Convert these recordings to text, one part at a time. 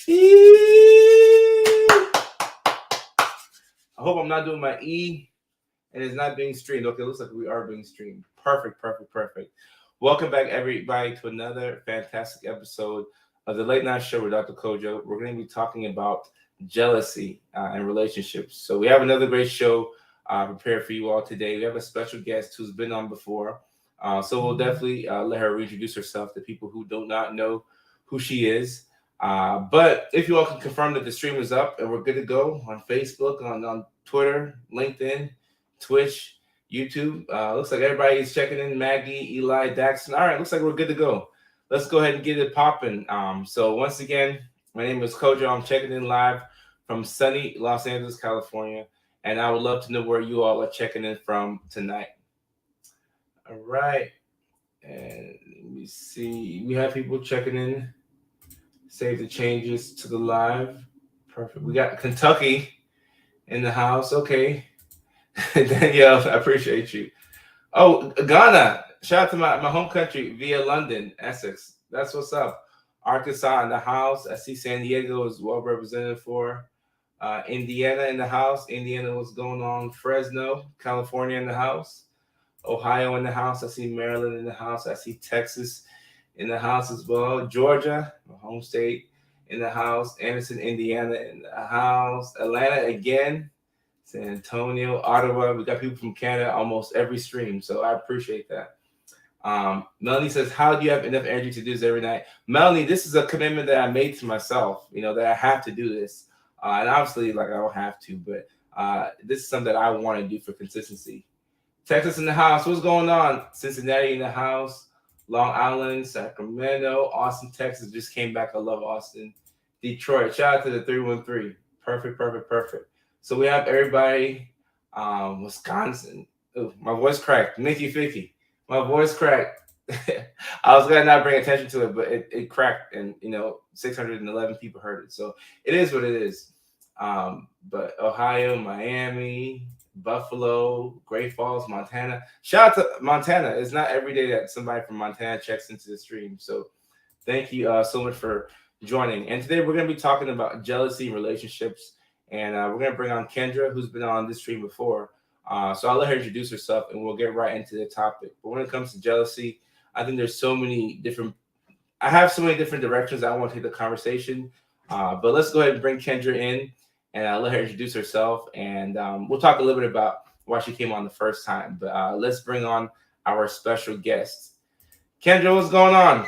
I hope I'm not doing my E and it's not being streamed. Okay, it looks like we are being streamed. Perfect, perfect, perfect. Welcome back, everybody, to another fantastic episode of the Late Night Show with Dr. Kojo. We're going to be talking about jealousy and relationships. So we have another great show prepared for you all today. We have a special guest who's been on before. So we'll definitely let her reintroduce herself to people who do not know who she is. But if you all can confirm that the stream is up and we're good to go on Facebook, on Twitter, LinkedIn, Twitch, YouTube. Looks like everybody's checking in. Maggie, Eli, Daxon. All right, looks like we're good to go. Let's go ahead and get it popping. So once again, my name is Kojo. I'm checking in live from sunny Los Angeles, California. And I would love to know where you all are checking in from tonight. All right. And let me see. We have people checking in. Save the changes to the live. Perfect. We got Kentucky in the house. Okay. Danielle, I appreciate you. Oh, Ghana. Shout out to my home country via London, Essex. That's what's up. Arkansas in the house. I see San Diego is well represented for. Indiana in the house. Indiana, what's going on? Fresno, California in the house. Ohio in the house. I see Maryland in the house. I see Texas in the house as well. Georgia, my home state, in the house. Anderson, Indiana in the house. Atlanta again. San Antonio, Ottawa. We got people from Canada almost every stream, so I appreciate that. Melanie says, how do you have enough energy to do this every night? Melanie, this is a commitment that I made to myself, that I have to do this. And obviously, I don't have to, but this is something that I want to do for consistency. Texas in the house. What's going on? Cincinnati in the house. Long Island, Sacramento, Austin, Texas. Just came back. I love Austin. Detroit. Shout out to the 313. Perfect, perfect, perfect. So we have everybody. Wisconsin. Ooh, my voice cracked. Mickey Ficky. My voice cracked. I was gonna not bring attention to it, but it cracked, and 611 people heard it. So it is what it is. But Ohio, Miami, Buffalo, Great Falls, Montana. Shout out to Montana. It's not every day that somebody from Montana checks into the stream. So thank you so much for joining. And today we're going to be talking about jealousy and relationships. And we're going to bring on Kendra, who's been on this stream before. So I'll let her introduce herself and we'll get right into the topic. But when it comes to jealousy, I think there's I have so many different directions I want to take the conversation. But let's go ahead and bring Kendra in. And let her introduce herself, and we'll talk a little bit about why she came on the first time. But let's bring on our special guest. Kendra, what's going on?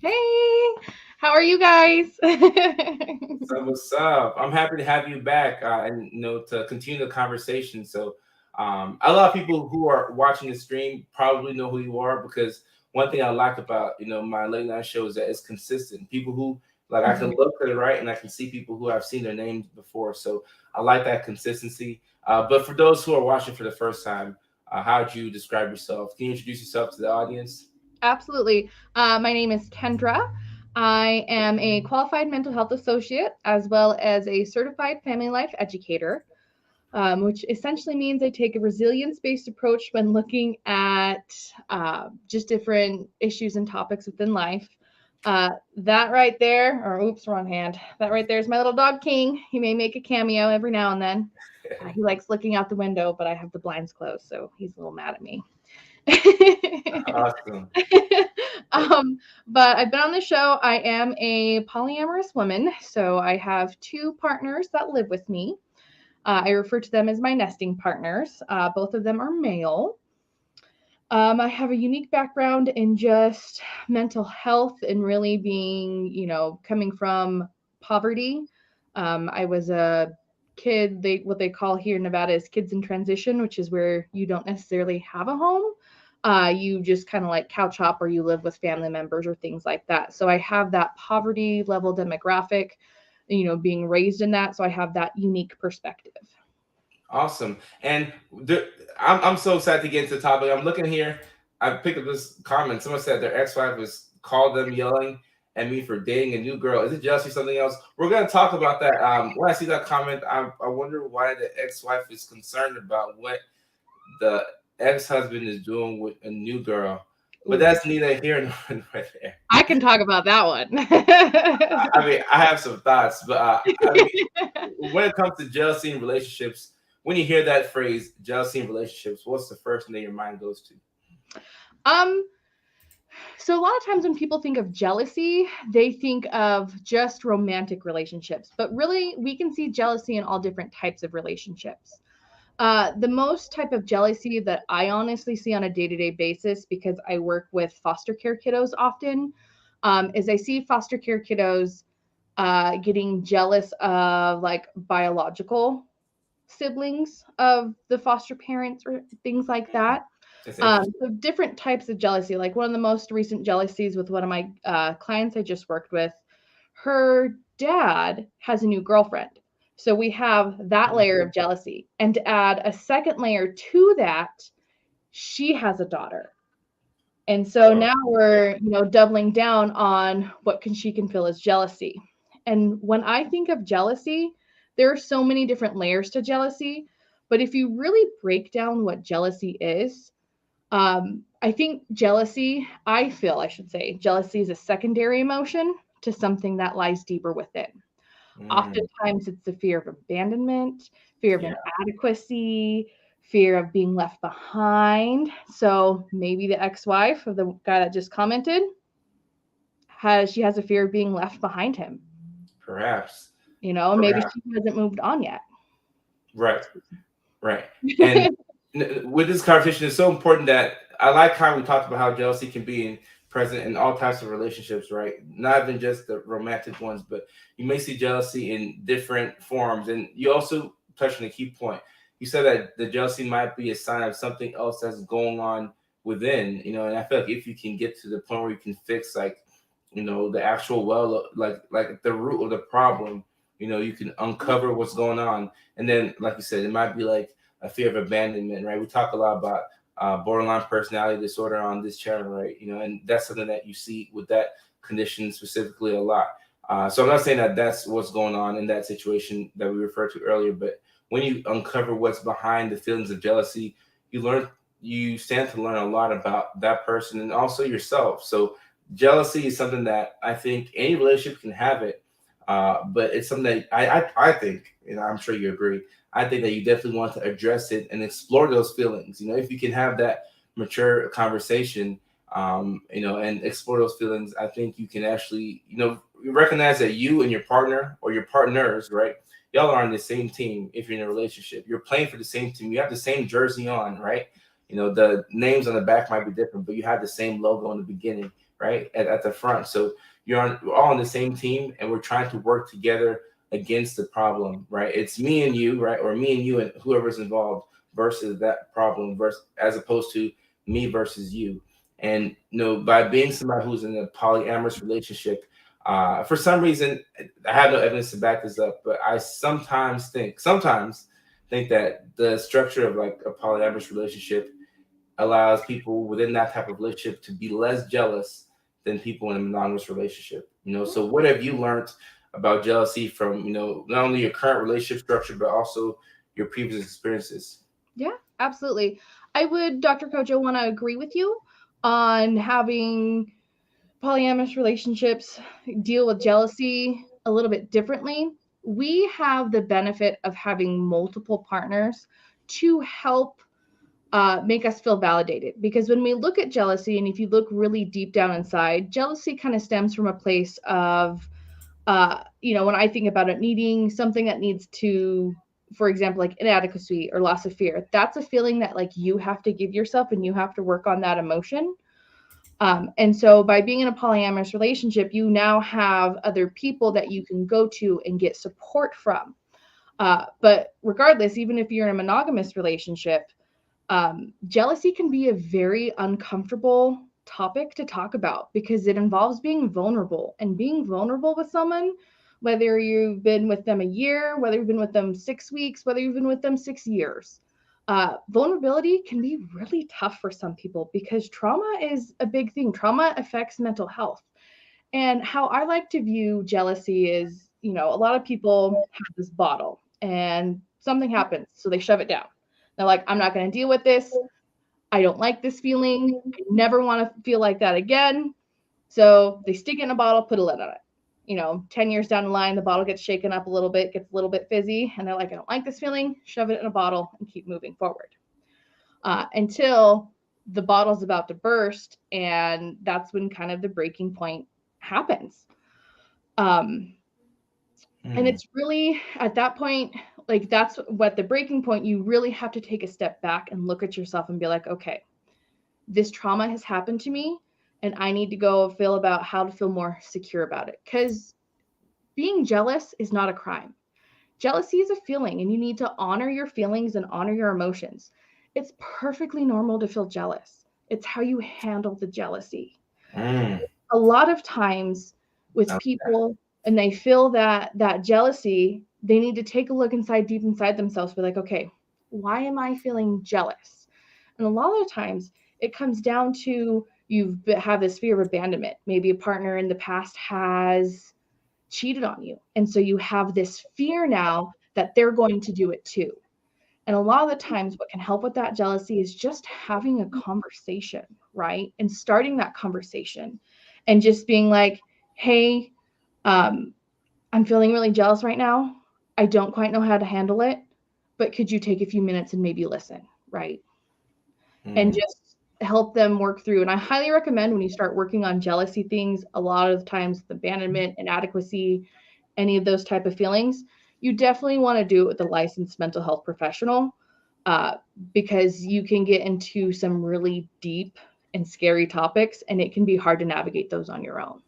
Hey, how are you guys? What's up? I'm happy to have you back, and to continue the conversation. So, a lot of people who are watching the stream probably know who you are, because one thing I like about my late night show is that it's consistent. People who I can look to the right and I can see people who I've seen their names before. So I like that consistency. But for those who are watching for the first time, how would you describe yourself? Can you introduce yourself to the audience? Absolutely. My name is Kendra. I am a qualified mental health associate as well as a certified family life educator, which essentially means I take a resilience-based approach when looking at just different issues and topics within life. That right there, or oops, wrong hand. That right there is my little dog King. He may make a cameo every now and then. He likes looking out the window, but I have the blinds closed, so he's a little mad at me. Awesome. But I've been on the show. I am a polyamorous woman, so I have two partners that live with me. I refer to them as my nesting partners. Both of them are male. I have a unique background in just mental health and really being, coming from poverty. I was a kid, what they call here in Nevada is kids in transition, which is where you don't necessarily have a home. You just kind of like couch hop or you live with family members or things like that. So I have that poverty level demographic, being raised in that. So I have that unique perspective. Awesome. And I'm so excited to get into the topic. I'm looking here. I picked up this comment. Someone said their ex-wife was called them yelling at me for dating a new girl. Is it jealousy or something else? We're going to talk about that. When I see that comment, I wonder why the ex-wife is concerned about what the ex-husband is doing with a new girl. but Ooh, that's neither here nor there. I can talk about that I one. mean, I have some thoughts, but I mean, when it comes to jealousy in relationships, when you hear that phrase, jealousy in relationships, what's the first thing that your mind goes to? um, so a lot of times when people think of jealousy, they think of just romantic relationships, but really we can see jealousy in all different types of relationships. The most type of jealousy that I honestly see on a day-to-day basis, because I work with foster care kiddos often, is I see foster care kiddos getting jealous of like biological siblings of the foster parents or things like that. That's interesting. So different types of jealousy. Like one of the most recent jealousies with one of my clients I just worked with, her dad has a new girlfriend. So we have that layer of jealousy. And to add a second layer to that, she has a daughter. And so Oh, now yeah. we're, doubling down on what she can feel as jealousy. And when I think of jealousy, there are so many different layers to jealousy. But if you really break down what jealousy is, I think I should say, jealousy is a secondary emotion to something that lies deeper within. Mm, Oftentimes, it's the fear of abandonment, fear of yeah, inadequacy, fear of being left behind. So maybe the ex-wife of the guy that just commented has a fear of being left behind him. perhaps, Maybe perhaps. she hasn't moved on yet. Right, right. And with this conversation, it's so important that I like how we talked about how jealousy can be present in all types of relationships, right? Not even just the romantic ones, but you may see jealousy in different forms. And you also touched on a key point. You said that the jealousy might be a sign of something else that's going on within, and I feel like if you can get to the point where you can fix like, the actual like the root of the problem, you can uncover what's going on. And then, like you said, it might be like a fear of abandonment, right? We talk a lot about borderline personality disorder on this channel, right? And that's something that you see with that condition specifically a lot. So I'm not saying that that's what's going on in that situation that we referred to earlier, but when you uncover what's behind the feelings of jealousy, you learn, you stand to learn a lot about that person and also yourself. So jealousy is something that I think any relationship can have it, but it's something that I think, and I'm sure you agree, I think that you definitely want to address it and explore those feelings. If you can have that mature conversation, and explore those feelings, I think you can actually, recognize that you and your partner or your partners, right? Y'all are on the same team. If you're in a relationship, you're playing for the same team. You have the same jersey on, right? The names on the back might be different, but you have the same logo in the beginning, right? At the front. So we're all on the same team and we're trying to work together against the problem, right? It's me and you, right? Or me and you and whoever's involved versus that problem, versus as opposed to me versus you. And by being somebody who's in a polyamorous relationship, for some reason, I have no evidence to back this up, but I sometimes think that the structure of like a polyamorous relationship allows people within that type of relationship to be less jealous than people in a monogamous relationship. So what have you learned about jealousy from, not only your current relationship structure, but also your previous experiences? Yeah, absolutely. I would, Dr. Kojo, want to agree with you on having polyamorous relationships deal with jealousy a little bit differently. We have the benefit of having multiple partners to help make us feel validated. Because when we look at jealousy, and if you look really deep down inside, jealousy kind of stems from a place of, when I think about it, needing something that needs to, for example, like inadequacy or loss of fear. That's a feeling that like you have to give yourself and you have to work on that emotion. And so by being in a polyamorous relationship, you now have other people that you can go to and get support from. But regardless, even if you're in a monogamous relationship, jealousy can be a very uncomfortable topic to talk about because it involves being vulnerable and being vulnerable with someone, whether you've been with them a year, whether you've been with them 6 weeks, whether you've been with them 6 years. Vulnerability can be really tough for some people because trauma is a big thing. Trauma affects mental health. And how I like to view jealousy is, a lot of people have this bottle and something happens, so they shove it down. They're like, I'm not going to deal with this. I don't like this feeling. I never want to feel like that again. So they stick it in a bottle, put a lid on it. 10 years down the line, the bottle gets shaken up a little bit, gets a little bit fizzy, and they're like, I don't like this feeling, shove it in a bottle and keep moving forward. Until the bottle's about to burst, and that's when kind of the breaking point happens. And it's really at that point, like that's what the breaking point, you really have to take a step back and look at yourself and be like, okay, this trauma has happened to me, and I need to go feel about how to feel more secure about it. Because being jealous is not a crime. Jealousy is a feeling, and you need to honor your feelings and honor your emotions. It's perfectly normal to feel jealous. It's how you handle the jealousy. A lot of times with people, and they feel that jealousy, they need to take a look deep inside themselves, be like, okay, why am I feeling jealous? And a lot of times it comes down to you have this fear of abandonment. Maybe a partner in the past has cheated on you. And so you have this fear now that they're going to do it too. And a lot of the times, what can help with that jealousy is just having a conversation, right? And starting that conversation and just being like, hey, I'm feeling really jealous right now. I don't quite know how to handle it, but could you take a few minutes and maybe listen, right? And just help them work through. And I highly recommend when you start working on jealousy things, a lot of times the abandonment, inadequacy, any of those type of feelings, you definitely want to do it with a licensed mental health professional, because you can get into some really deep and scary topics, and it can be hard to navigate those on your own.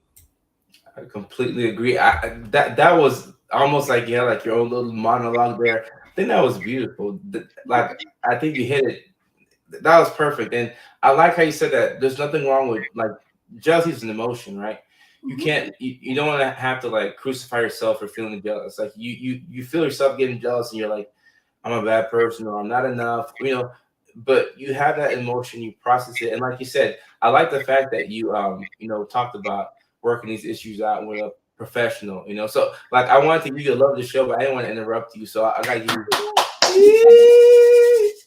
I completely agree. That was almost like you had like your own little monologue there. I think that was beautiful. Like I think you hit it. That was perfect. And I like how you said that there's nothing wrong with like jealousy is an emotion, right? You can't you don't want to have to like crucify yourself for feeling jealous. Like you feel yourself getting jealous and you're like, I'm a bad person or I'm not enough, but you have that emotion, you process it. And like you said, I like the fact that you talked about working these issues out with a professional. So like I wanted to give you a love of the show, but I didn't want to interrupt you. So I gotta give you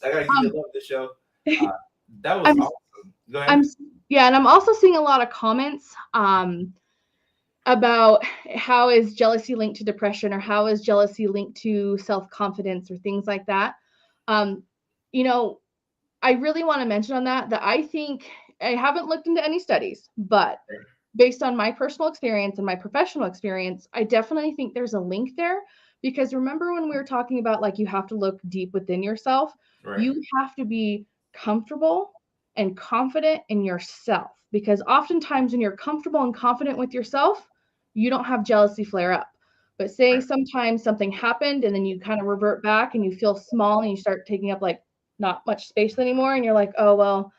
love of the show. Uh, that was I'm, awesome. Go ahead. I'm, yeah, and I'm also seeing a lot of comments about how is jealousy linked to depression, or how is jealousy linked to self-confidence, or things like that. Um, you know, I really want to mention on that I think I haven't looked into any studies, but based on my personal experience and my professional experience, I definitely think there's a link there. Because remember when we were talking about like you have to look deep within yourself, Right. you have to be comfortable and confident in yourself. Because oftentimes when you're comfortable and confident with yourself, you don't have jealousy flare up. But say sometimes something happened and then you kind of revert back and you feel small and you start taking up like not much space anymore, and you're like, oh well,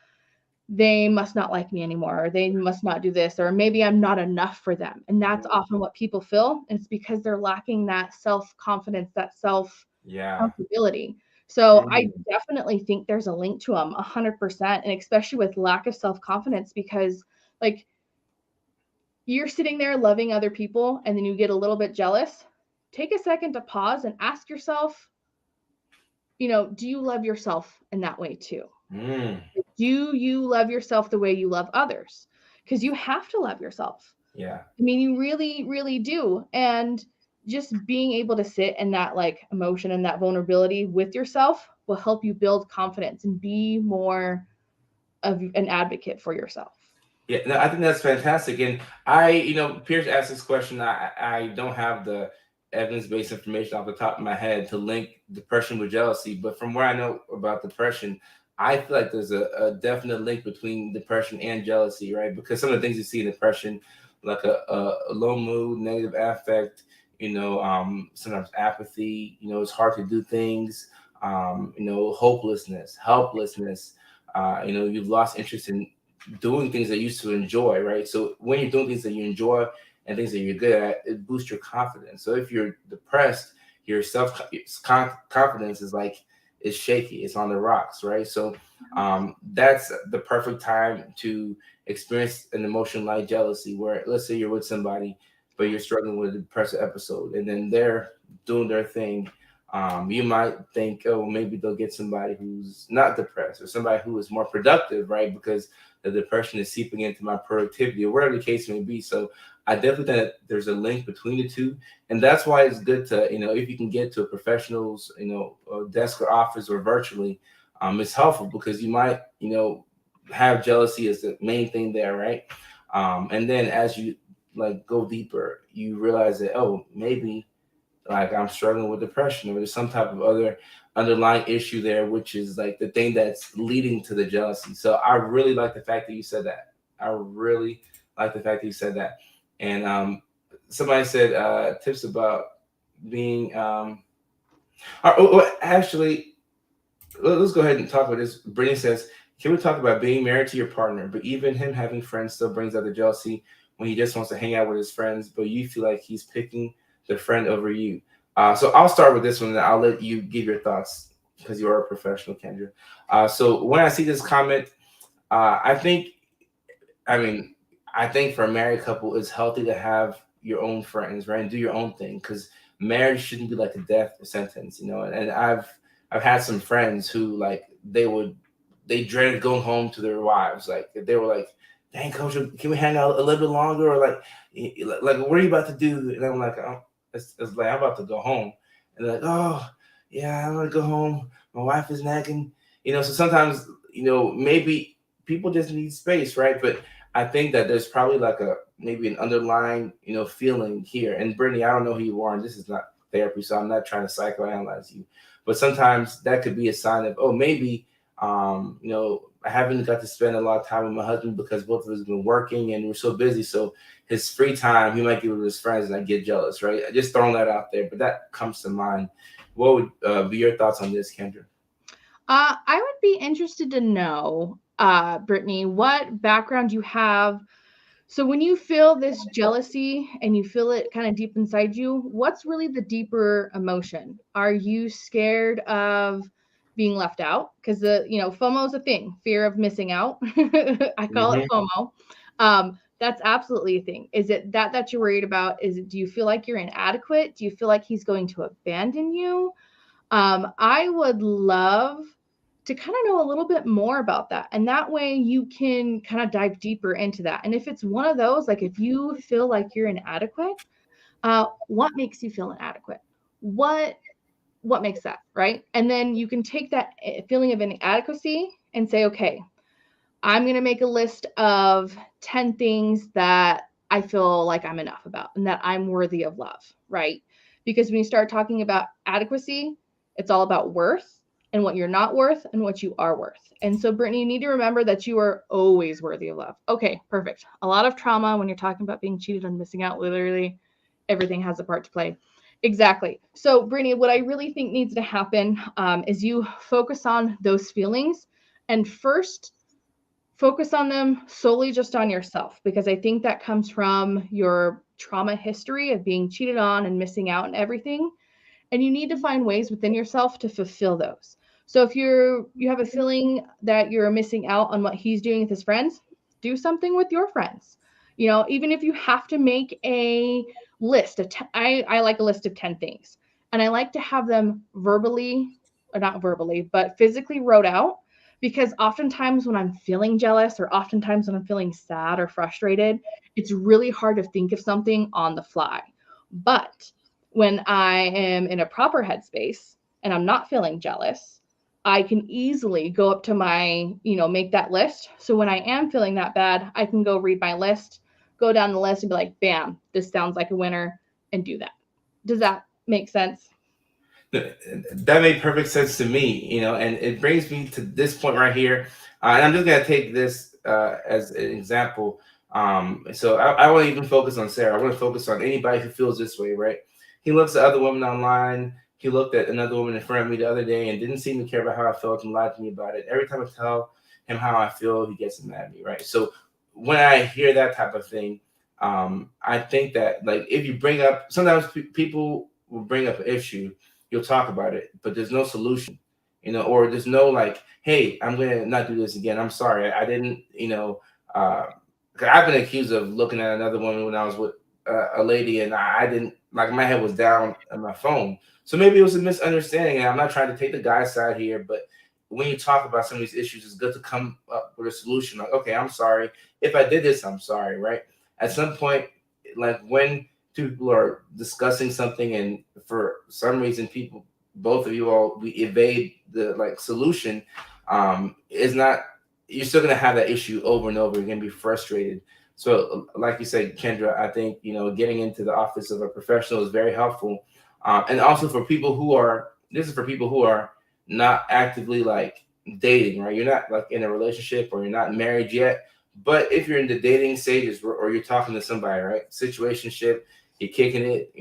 they must not like me anymore, or they must not do this, or maybe I'm not enough for them. And that's often what people feel. And it's because they're lacking that self-confidence, that self Yeah. comfortability. So I definitely think there's a link to them 100%. And especially with lack of self-confidence, because like you're sitting there loving other people and then you get a little bit jealous. Take a second to pause and ask yourself, do you love yourself in that way too? Do you love yourself the way you love others? Because you have to love yourself. Yeah. I mean, you really, really do. And just being able to sit in that like emotion and that vulnerability with yourself will help you build confidence and be more of an advocate for yourself. Yeah, no, I think that's fantastic. And Pierce asked this question. I don't have the evidence-based information off the top of my head to link depression with jealousy, but from where I know about depression, I feel like there's a definite link between depression and jealousy, right? Because some of the things you see in depression, like a low mood, negative affect, sometimes apathy, it's hard to do things, hopelessness, helplessness, you've lost interest in doing things that you used to enjoy, right? So when you're doing things that you enjoy and things that you're good at, it boosts your confidence. So if you're depressed, your confidence is shaky. It's on the rocks, right? So that's the perfect time to experience an emotion like jealousy, where let's say you're with somebody, but you're struggling with a depressive episode, and then they're doing their thing. You might think, oh, maybe they'll get somebody who's not depressed or somebody who is more productive, right? Because the depression is seeping into my productivity or whatever the case may be. So I definitely think that there's a link between the two. And that's why it's good to, if you can get to a professional's, desk or office or virtually, it's helpful because you might, have jealousy as the main thing there, right? And then as you like go deeper, you realize that, oh, maybe like I'm struggling with depression or there's some type of other underlying issue there, which is like the thing that's leading to the jealousy. So I really like the fact that you said that. I really like the fact that you said that. And somebody said tips about being actually let's go ahead and talk about this. Brittany says, can we talk about being married to your partner, but even him having friends still brings out the jealousy when he just wants to hang out with his friends, but you feel like he's picking the friend over you. So I'll start with this one, and I'll let you give your thoughts because you are a professional, Kendra. So when I see this comment, I think, I mean, I think for a married couple, it's healthy to have your own friends, right, and do your own thing because marriage shouldn't be like a death sentence, And I've had some friends who like they dreaded going home to their wives, like they were like, "Dang, coach, can we hang out a little bit longer?" Or like what are you about to do? And I'm like, oh, it's like I'm about to go home, and they're like, "Oh, yeah, I'm gonna go home. My wife is nagging." So sometimes maybe people just need space, right? But I think that there's probably like a maybe an underlying feeling here. And Brittany, I don't know who you are, and this is not therapy, so I'm not trying to psychoanalyze you. But sometimes that could be a sign of, oh, maybe I haven't got to spend a lot of time with my husband because both of us have been working and we're so busy. So his free time, he might give it to his friends, and I get jealous, right? I just throwing that out there, but that comes to mind. What would be your thoughts on this, Kendra? I would be interested to know, Brittany, what background you have. So when you feel this jealousy and you feel it kind of deep inside you, what's really the deeper emotion? Are you scared of being left out? Because FOMO is a thing, fear of missing out. I call it Hmm. FOMO. That's absolutely a thing. Is it that you're worried about? Do you feel like you're inadequate? Do you feel like he's going to abandon you? I would love to kind of know a little bit more about that. And that way you can kind of dive deeper into that. And if it's one of those, like if you feel like you're inadequate, what makes you feel inadequate? What what makes that, right? And then you can take that feeling of inadequacy and say, okay, I'm going to make a list of 10 things that I feel like I'm enough about and that I'm worthy of love, right? Because when you start talking about adequacy, it's all about worth and what you're not worth and what you are worth. And so, Brittany, you need to remember that you are always worthy of love. Okay, perfect. A lot of trauma when you're talking about being cheated on, missing out, literally everything has a part to play. Exactly. So, Brittany, what I really think needs to happen is you focus on those feelings and first focus on them solely just on yourself because I think that comes from your trauma history of being cheated on and missing out and everything. And you need to find ways within yourself to fulfill those. So if you have a feeling that you're missing out on what he's doing with his friends, do something with your friends. Even if you have to make a list, I like a list of 10 things. And I like to have them verbally, or not verbally, but physically wrote out because oftentimes when I'm feeling jealous or oftentimes when I'm feeling sad or frustrated, it's really hard to think of something on the fly. But when I am in a proper headspace and I'm not feeling jealous, I can easily go up to make that list. So when I am feeling that bad, I can go read my list, go down the list and be like, bam, this sounds like a winner, and do that. Does that make sense? That made perfect sense to me, and it brings me to this point right here. And I'm just gonna take this as an example. So I won't even focus on Sarah. I want to focus on anybody who feels this way, right? He looks at other women online. He looked at another woman in front of me the other day and didn't seem to care about how I felt and lied to me about it. Every time I tell him how I feel, he gets mad at me, right? So when I hear that type of thing, I think that like if you bring up, sometimes people will bring up an issue, you'll talk about it, but there's no solution, or there's no like, hey, I'm gonna not do this again. I'm sorry, I didn't, 'cause I've been accused of looking at another woman when I was with a lady, and I didn't like my head was down on my phone. So maybe it was a misunderstanding. And I'm not trying to take the guy's side here, but when you talk about some of these issues, it's good to come up with a solution. Like, okay, I'm sorry if I did this. I'm sorry, right? At some point, like when two people are discussing something, and for some reason, people, both of you all, we evade the like solution. Is not You're still gonna have that issue over and over. You're gonna be frustrated. So, like you said, Kendra, I think getting into the office of a professional is very helpful, and also for people who are. This is for people who are not actively like dating, right? You're not like in a relationship or you're not married yet. But if you're in the dating stages or you're talking to somebody, right? Situationship, you're kicking it,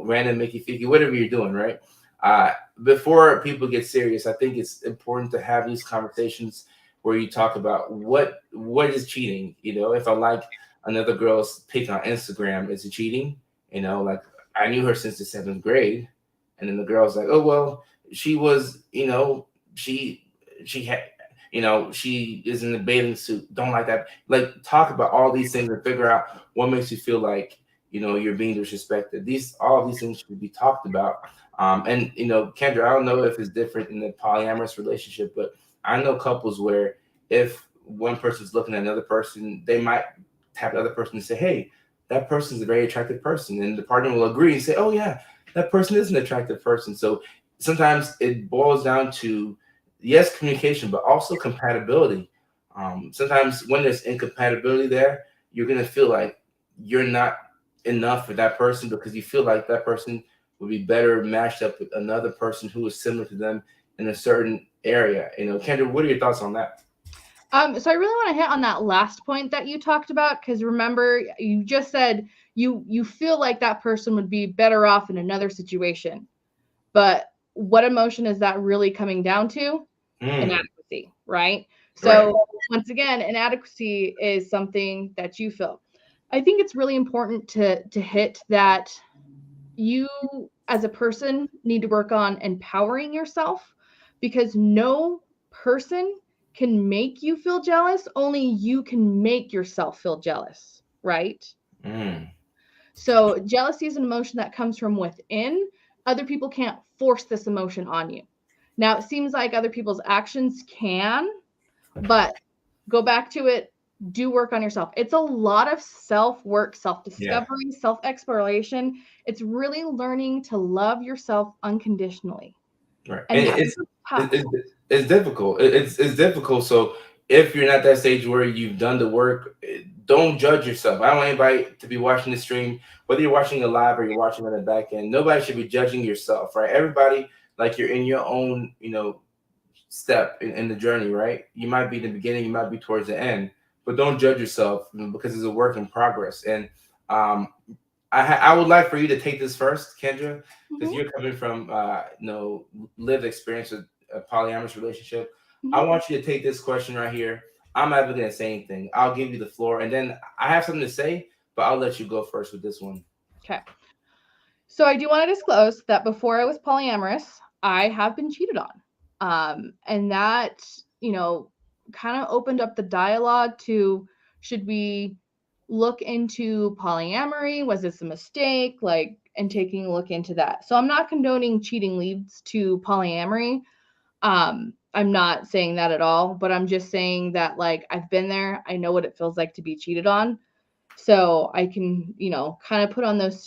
random Mickey Ficky, whatever you're doing, right? Uh, Before people get serious, I think it's important to have these conversations where you talk about what is cheating. If I like another girl's pic on Instagram, is it cheating? Like I knew her since the seventh grade, and then the girl's like, oh well, she was, she had, she is in a bathing suit. Don't like that. Like talk about all these things and figure out what makes you feel like you're being disrespected. All of these things should be talked about. And Kendra, I don't know if it's different in the polyamorous relationship, but I know couples where if one person's looking at another person, they might have the other person say, "Hey, that person's a very attractive person," and the partner will agree and say, "Oh yeah, that person is an attractive person." So sometimes it boils down to yes, communication, but also compatibility. Sometimes when there's incompatibility there, you're gonna feel like you're not enough for that person because you feel like that person would be better matched up with another person who is similar to them in a certain area. Kendra, what are your thoughts on that? So I really want to hit on that last point that you talked about, because remember you just said you feel like that person would be better off in another situation. But what emotion is that really coming down to? Mm, Inadequacy, right? right. So once again, inadequacy is something that you feel. I think it's really important to hit that you as a person need to work on empowering yourself, because no person can make you feel jealous, only you can make yourself feel jealous, right? Mm, So jealousy is an emotion that comes from within. Other people can't force this emotion on you. Now it seems like other people's actions can, but go back to it. Do work on yourself. It's a lot of self work, self yeah. discovery, self exploration. It's really learning to love yourself unconditionally. Right. And And that's it's tough. it's difficult. It's difficult. So if you're not that stage where you've done the work, don't judge yourself. I don't want anybody to be watching the stream, whether you're watching it live or you're watching on the back end. Nobody should be judging yourself, right? Everybody, like you're in your own, step in the journey, right? You might be in the beginning, you might be towards the end, but don't judge yourself because it's a work in progress. And um, I would like for you to take this first, Kendra, because Mhm, you're coming from lived experience with a polyamorous relationship. I mhm. want you to take this question right here. I'm not even gonna say anything. I'll give you the floor, and then I have something to say, but I'll let you go first with this one. Okay. So I do want to disclose that before I was polyamorous, I have been cheated on. And that, you know, kind of opened up the dialogue to, should we look into polyamory? Was this a mistake? Like, and taking a look into that. So I'm not condoning cheating leads to polyamory. I'm not saying that at all, but I'm just saying that like I've been there. I know what it feels like to be cheated on. So I can, kind of put on those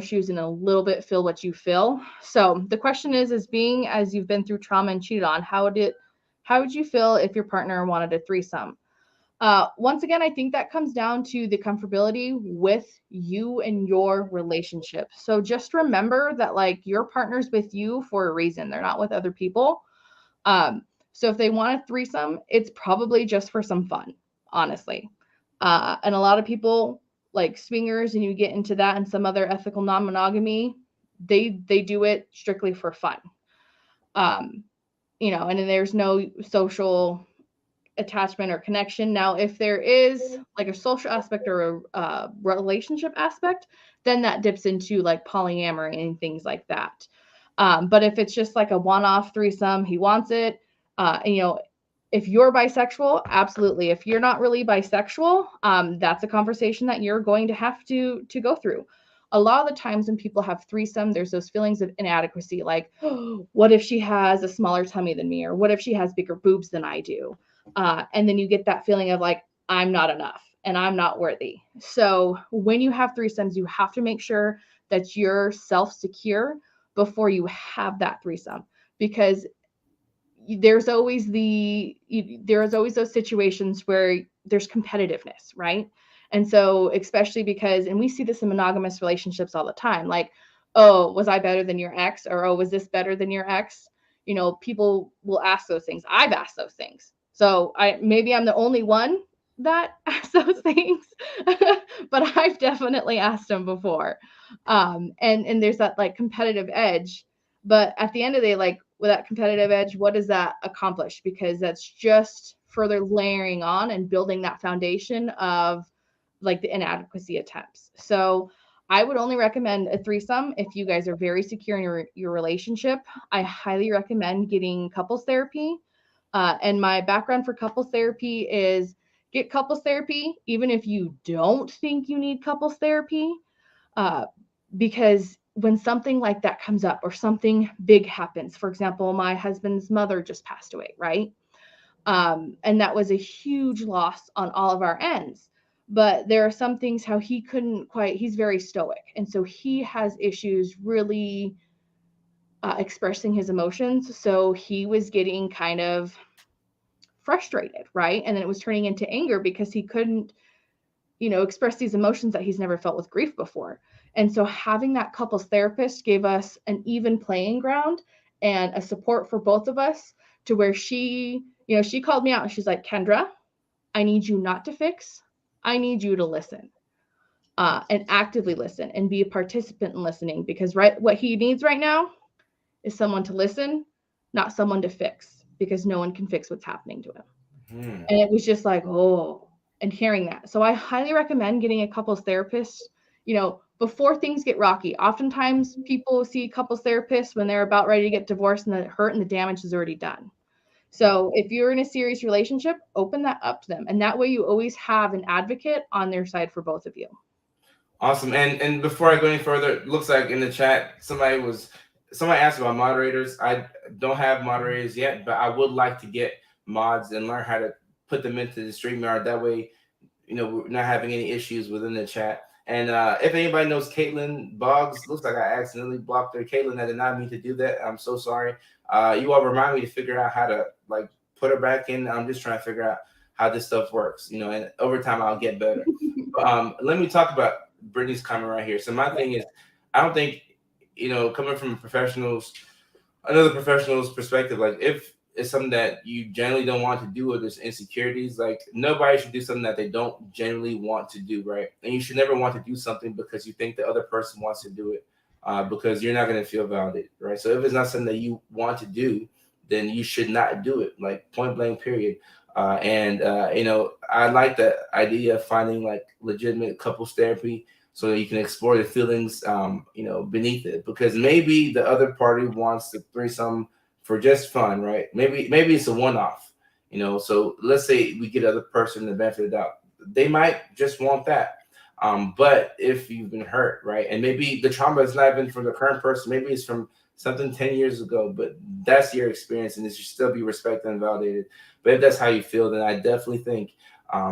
shoes and a little bit feel what you feel. So the question is being as you've been through trauma and cheated on, how would you feel if your partner wanted a threesome? Once again, I think that comes down to the comfortability with you and your relationship. So just remember that like your partner's with you for a reason. They're not with other people. Um, so if they want a threesome, it's probably just for some fun, honestly. And a lot of people like swingers, and you get into that and some other ethical non-monogamy, they do it strictly for fun. Um, and then there's no social attachment or connection. Now, if there is like a social aspect or a relationship aspect, then that dips into like polyamory and things like that. But if it's just like a one-off threesome, he wants it, and If you're bisexual, absolutely. If you're not really bisexual, that's a conversation that you're going to have to go through. A lot of the times when people have threesome, there's those feelings of inadequacy, like, oh, what if she has a smaller tummy than me, or what if she has bigger boobs than I do? And then you get that feeling of like, I'm not enough and I'm not worthy. So when you have threesomes, you have to make sure that you're self secure before you have that threesome, because there's always those situations where there's competitiveness, right? And so especially because, and we see this in monogamous relationships all the time, like, oh, was I better than your ex, or oh, was this better than your ex? People will ask those things. I've asked those things, so I'm the only one that asks those things, but I've definitely asked them before. And there's that like competitive edge, but at the end of the day, like, with that competitive edge, what does that accomplish? Because that's just further layering on and building that foundation of like the inadequacy attempts. So I would only recommend a threesome if you guys are very secure in your relationship. I highly recommend getting couples therapy. And my background for couples therapy is get couples therapy, even if you don't think you need couples therapy, uh, because when something like that comes up or something big happens, for example, my husband's mother just passed away, right? And that was a huge loss on all of our ends. But there are some things how he couldn't quite, he's very stoic. And so he has issues really expressing his emotions. So he was getting kind of frustrated, right? And then it was turning into anger because he couldn't express these emotions that he's never felt with grief before. And so having that couples therapist gave us an even playing ground and a support for both of us, to where she called me out and she's like, Kendra, I need you not to fix. I need you to listen, and actively listen and be a participant in listening, because what he needs right now is someone to listen, not someone to fix, because no one can fix what's happening to him. Hmm. And it was just like, oh, and hearing that. So I highly recommend getting a couples therapist, before things get rocky. Oftentimes people see couples therapists when they're about ready to get divorced and the hurt and the damage is already done. So if you're in a serious relationship, open that up to them. And that way you always have an advocate on their side for both of you. Awesome. And before I go any further, it looks like in the chat somebody asked about moderators. I don't have moderators yet, but I would like to get mods and learn how to put them into the StreamYard. That way, we're not having any issues within the chat. And if anybody knows Caitlin Boggs, looks like I accidentally blocked her. Caitlin, I did not mean to do that. I'm so sorry. You all remind me to figure out how to like put her back in. I'm just trying to figure out how this stuff works, and over time I'll get better. Let me talk about Brittany's comment right here. So my thing is, I don't think, coming from another professional's perspective, like if it's something that you generally don't want to do or there's insecurities, like nobody should do something that they don't generally want to do, right? And you should never want to do something because you think the other person wants to do it, because you're not going to feel validated, right? So if it's not something that you want to do, then you should not do it, like point blank, period. I like the idea of finding like legitimate couples therapy so that you can explore the feelings, beneath it, because maybe the other party wants the threesome for just fun, right? Maybe it's a one-off, So let's say we get the other person the benefit of the doubt, they might just want that. But if you've been hurt, right, and maybe the trauma is not even from the current person, maybe it's from something 10 years ago, but that's your experience and it should still be respected and validated. But if that's how you feel, then I definitely think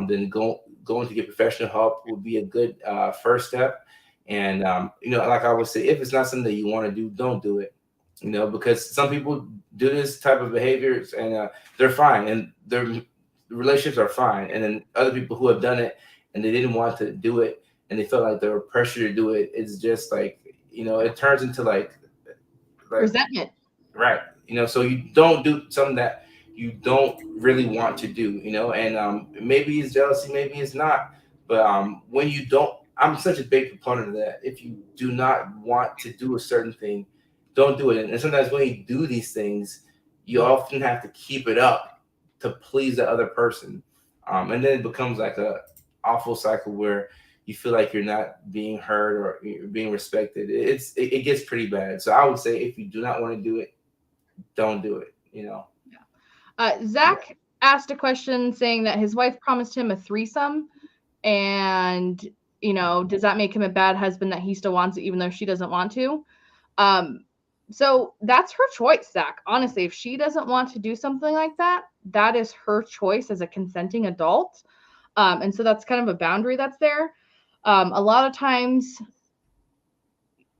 then going to get professional help would be a good first step. And like I would say, if it's not something that you want to do, don't do it. Because some people do this type of behaviors and they're fine and their relationships are fine. And then other people who have done it and they didn't want to do it and they felt like they were pressured to do it, it's just like, it turns into like Resentment. right. So you don't do something that you don't really want to do, and maybe it's jealousy, maybe it's not. But when you don't, I'm such a big proponent of that. If you do not want to do a certain thing, don't do it. And sometimes when you do these things, you often have to keep it up to please the other person. And then it becomes like a awful cycle where you feel like you're not being heard or you're being respected. It gets pretty bad. So I would say if you do not want to do it, don't do it. Zach, asked a question saying that his wife promised him a threesome, and does that make him a bad husband that he still wants it even though she doesn't want to? Um, so that's her choice, Zach. Honestly, if she doesn't want to do something like that, that is her choice as a consenting adult. And so that's kind of a boundary that's there. A lot of times,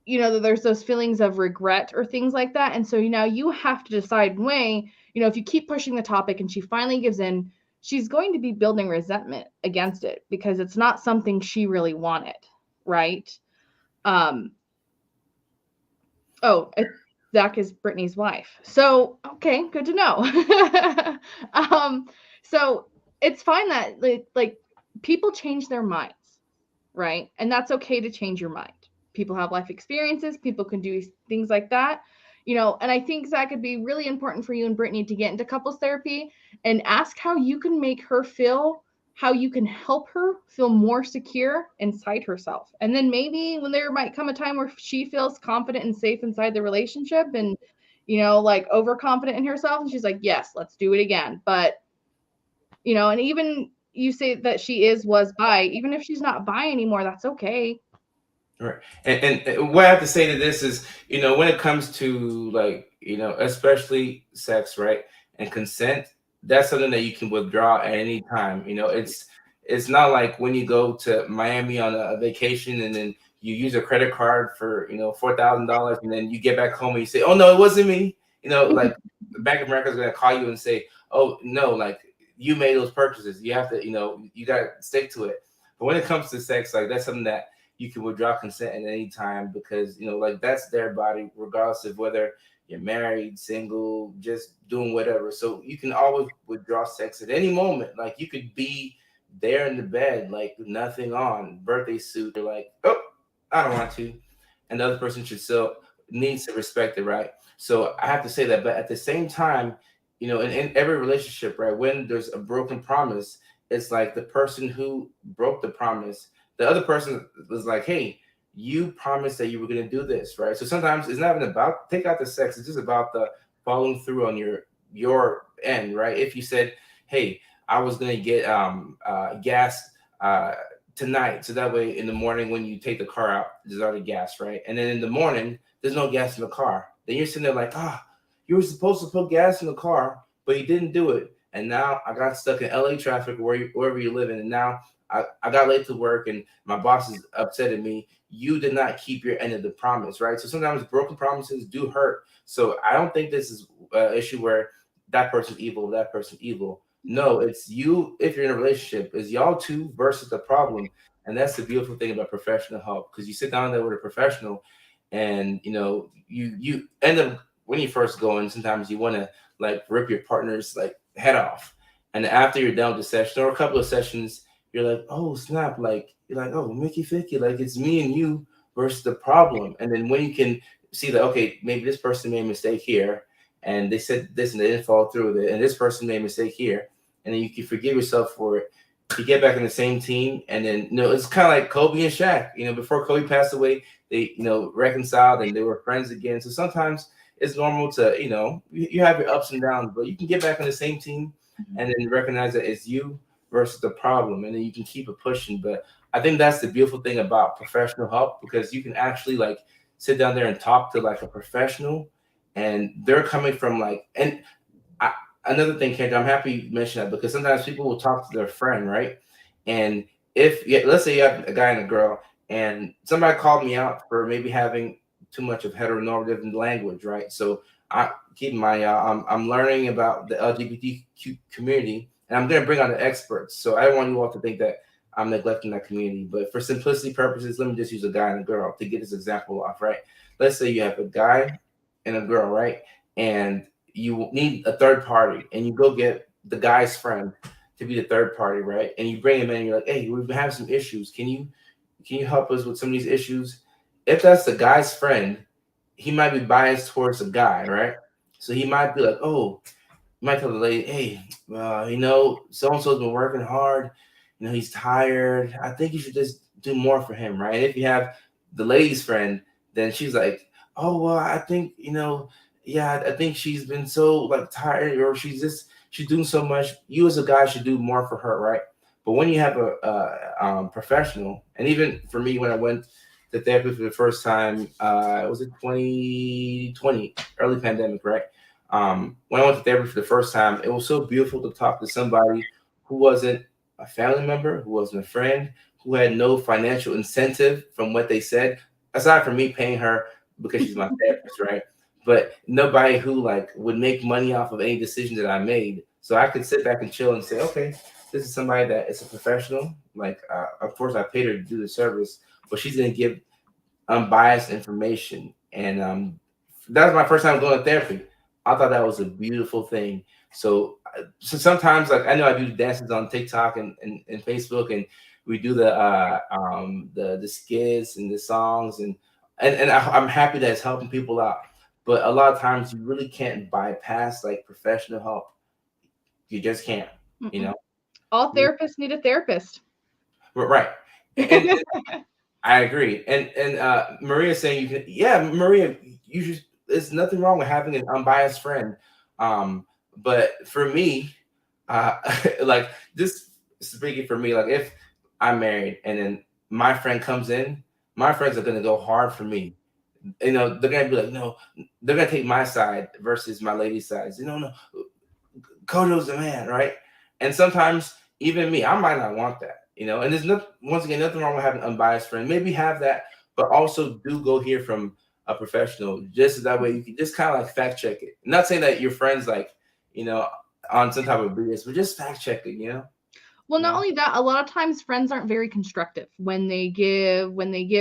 there's those feelings of regret or things like that. And so now you have to decide, if you keep pushing the topic and she finally gives in, she's going to be building resentment against it because it's not something she really wanted, right? Um, oh, Zach is Brittany's wife. So, okay, good to know. So it's fine that like people change their minds, right? And that's okay to change your mind. People have life experiences, people can do things like that. And I think Zach could be really important for you and Brittany to get into couples therapy and ask how you can make her feel, how you can help her feel more secure inside herself. And then maybe when there might come a time where she feels confident and safe inside the relationship and, like overconfident in herself, and she's like, yes, let's do it again. But, and even you say that was bi, even if she's not bi anymore, that's okay. Right. And what I have to say to this is, when it comes to like, especially sex, right, and consent, that's something that you can withdraw at any time. It's not like when you go to Miami on a vacation and then you use a credit card for, $4,000, and then you get back home and you say, oh no, it wasn't me. Like the Bank of America is gonna call you and say, oh no, like you made those purchases. You have to, you gotta stick to it. But when it comes to sex, like that's something that you can withdraw consent at any time because like that's their body, regardless of whether you're married, single, just doing whatever. So you can always withdraw sex at any moment. Like you could be there in the bed, like nothing on, birthday suit. You're like, oh, I don't want to, and the other person should still needs to respect it, right? So I have to say that, but at the same time, in every relationship, right, when there's a broken promise, it's like the person who broke the promise, the other person was like, hey, you promised that you were going to do this, right? So sometimes it's not even about take out the sex, it's just about the following through on your end, right? If you said, hey, I was going to get gas uh tonight, so that way in the morning when you take the car out there's already gas, right? And then in the morning there's no gas in the car, then you're sitting there like, you were supposed to put gas in the car but you didn't do it, and now I got stuck in LA traffic wherever you live in, and now I got late to work and my boss is upset at me. You did not keep your end of the promise, right? So sometimes broken promises do hurt. So I don't think this is an issue where that person's evil, that person's evil. No, it's you. If you're in a relationship, it's y'all two versus the problem. And that's the beautiful thing about professional help, because you sit down there with a professional and you end up, when you first go in, sometimes you want to like rip your partner's like head off. And after you're done with the session or a couple of sessions, you're like, oh snap, like you're like, oh Mickey Ficky, like it's me and you versus the problem. And then when you can see that, okay, maybe this person made a mistake here and they said this and they didn't follow through with it, and this person made a mistake here, and then you can forgive yourself for it. You get back in the same team, and then it's kind of like Kobe and Shaq. Before Kobe passed away, they reconciled and they were friends again. So sometimes it's normal to you have your ups and downs, but you can get back on the same team and then recognize that it's you versus the problem, and then you can keep it pushing. But I think that's the beautiful thing about professional help, because you can actually like sit down there and talk to like a professional, and they're coming from like, and I, another thing, Kendra, I'm happy you mentioned that, because sometimes people will talk to their friend, right? And if let's say you have a guy and a girl, and somebody called me out for maybe having too much of heteronormative language, right? So I keep in mind, I'm learning about the LGBTQ community, and I'm going to bring on the experts. So I don't want you all to think that I'm neglecting that community. But for simplicity purposes, let me just use a guy and a girl to get this example off, right? Let's say you have a guy and a girl, right? And you need a third party, and you go get the guy's friend to be the third party, right? And you bring him in, and you're like, hey, we've been having some issues. Can you help us with some of these issues? If that's the guy's friend, he might be biased towards the guy, right? So he might be like, oh, you might tell the lady, hey, so and so's been working hard. He's tired. I think you should just do more for him, right? And if you have the lady's friend, then she's like, oh, well, I think, yeah, I think she's been so like tired, or she's just she's doing so much. You as a guy should do more for her, right? But when you have a professional, and even for me, when I went to therapy for the first time, was it 2020, early pandemic, right? When I went to therapy for the first time, it was so beautiful to talk to somebody who wasn't a family member, who wasn't a friend, who had no financial incentive from what they said, aside from me paying her because she's my therapist, right? But nobody who like would make money off of any decision that I made. So I could sit back and chill and say, okay, this is somebody that is a professional. Like, of course, I paid her to do the service, but she's gonna give unbiased information. And that was my first time going to therapy. I thought that was a beautiful thing. So sometimes, like I know I do dances on TikTok and Facebook, and we do the skits and the songs, I'm happy that it's helping people out. But a lot of times, you really can't bypass like professional help. You just can't, you Mm-mm. know. All therapists need a therapist. Right. And I agree. And Maria saying you can, yeah, Maria, you should. There's nothing wrong with having an unbiased friend. Um, but for me, uh, like this speaking for me, like if I'm married and then my friend comes in, my friends are gonna go hard for me. You know, they're gonna be like, no, they're gonna take my side versus my lady's side. You know, no, Kojo's the man, right? And sometimes even me, I might not want that, you know. And there's no once again nothing wrong with having an unbiased friend. Maybe have that, but also do go hear from a professional, just so that way you can just kind of like fact check it. I'm not saying that your friends like, you know, on some type of BS, but just fact check it, you know. Well, You not know? only that, a lot of times friends aren't very constructive when they give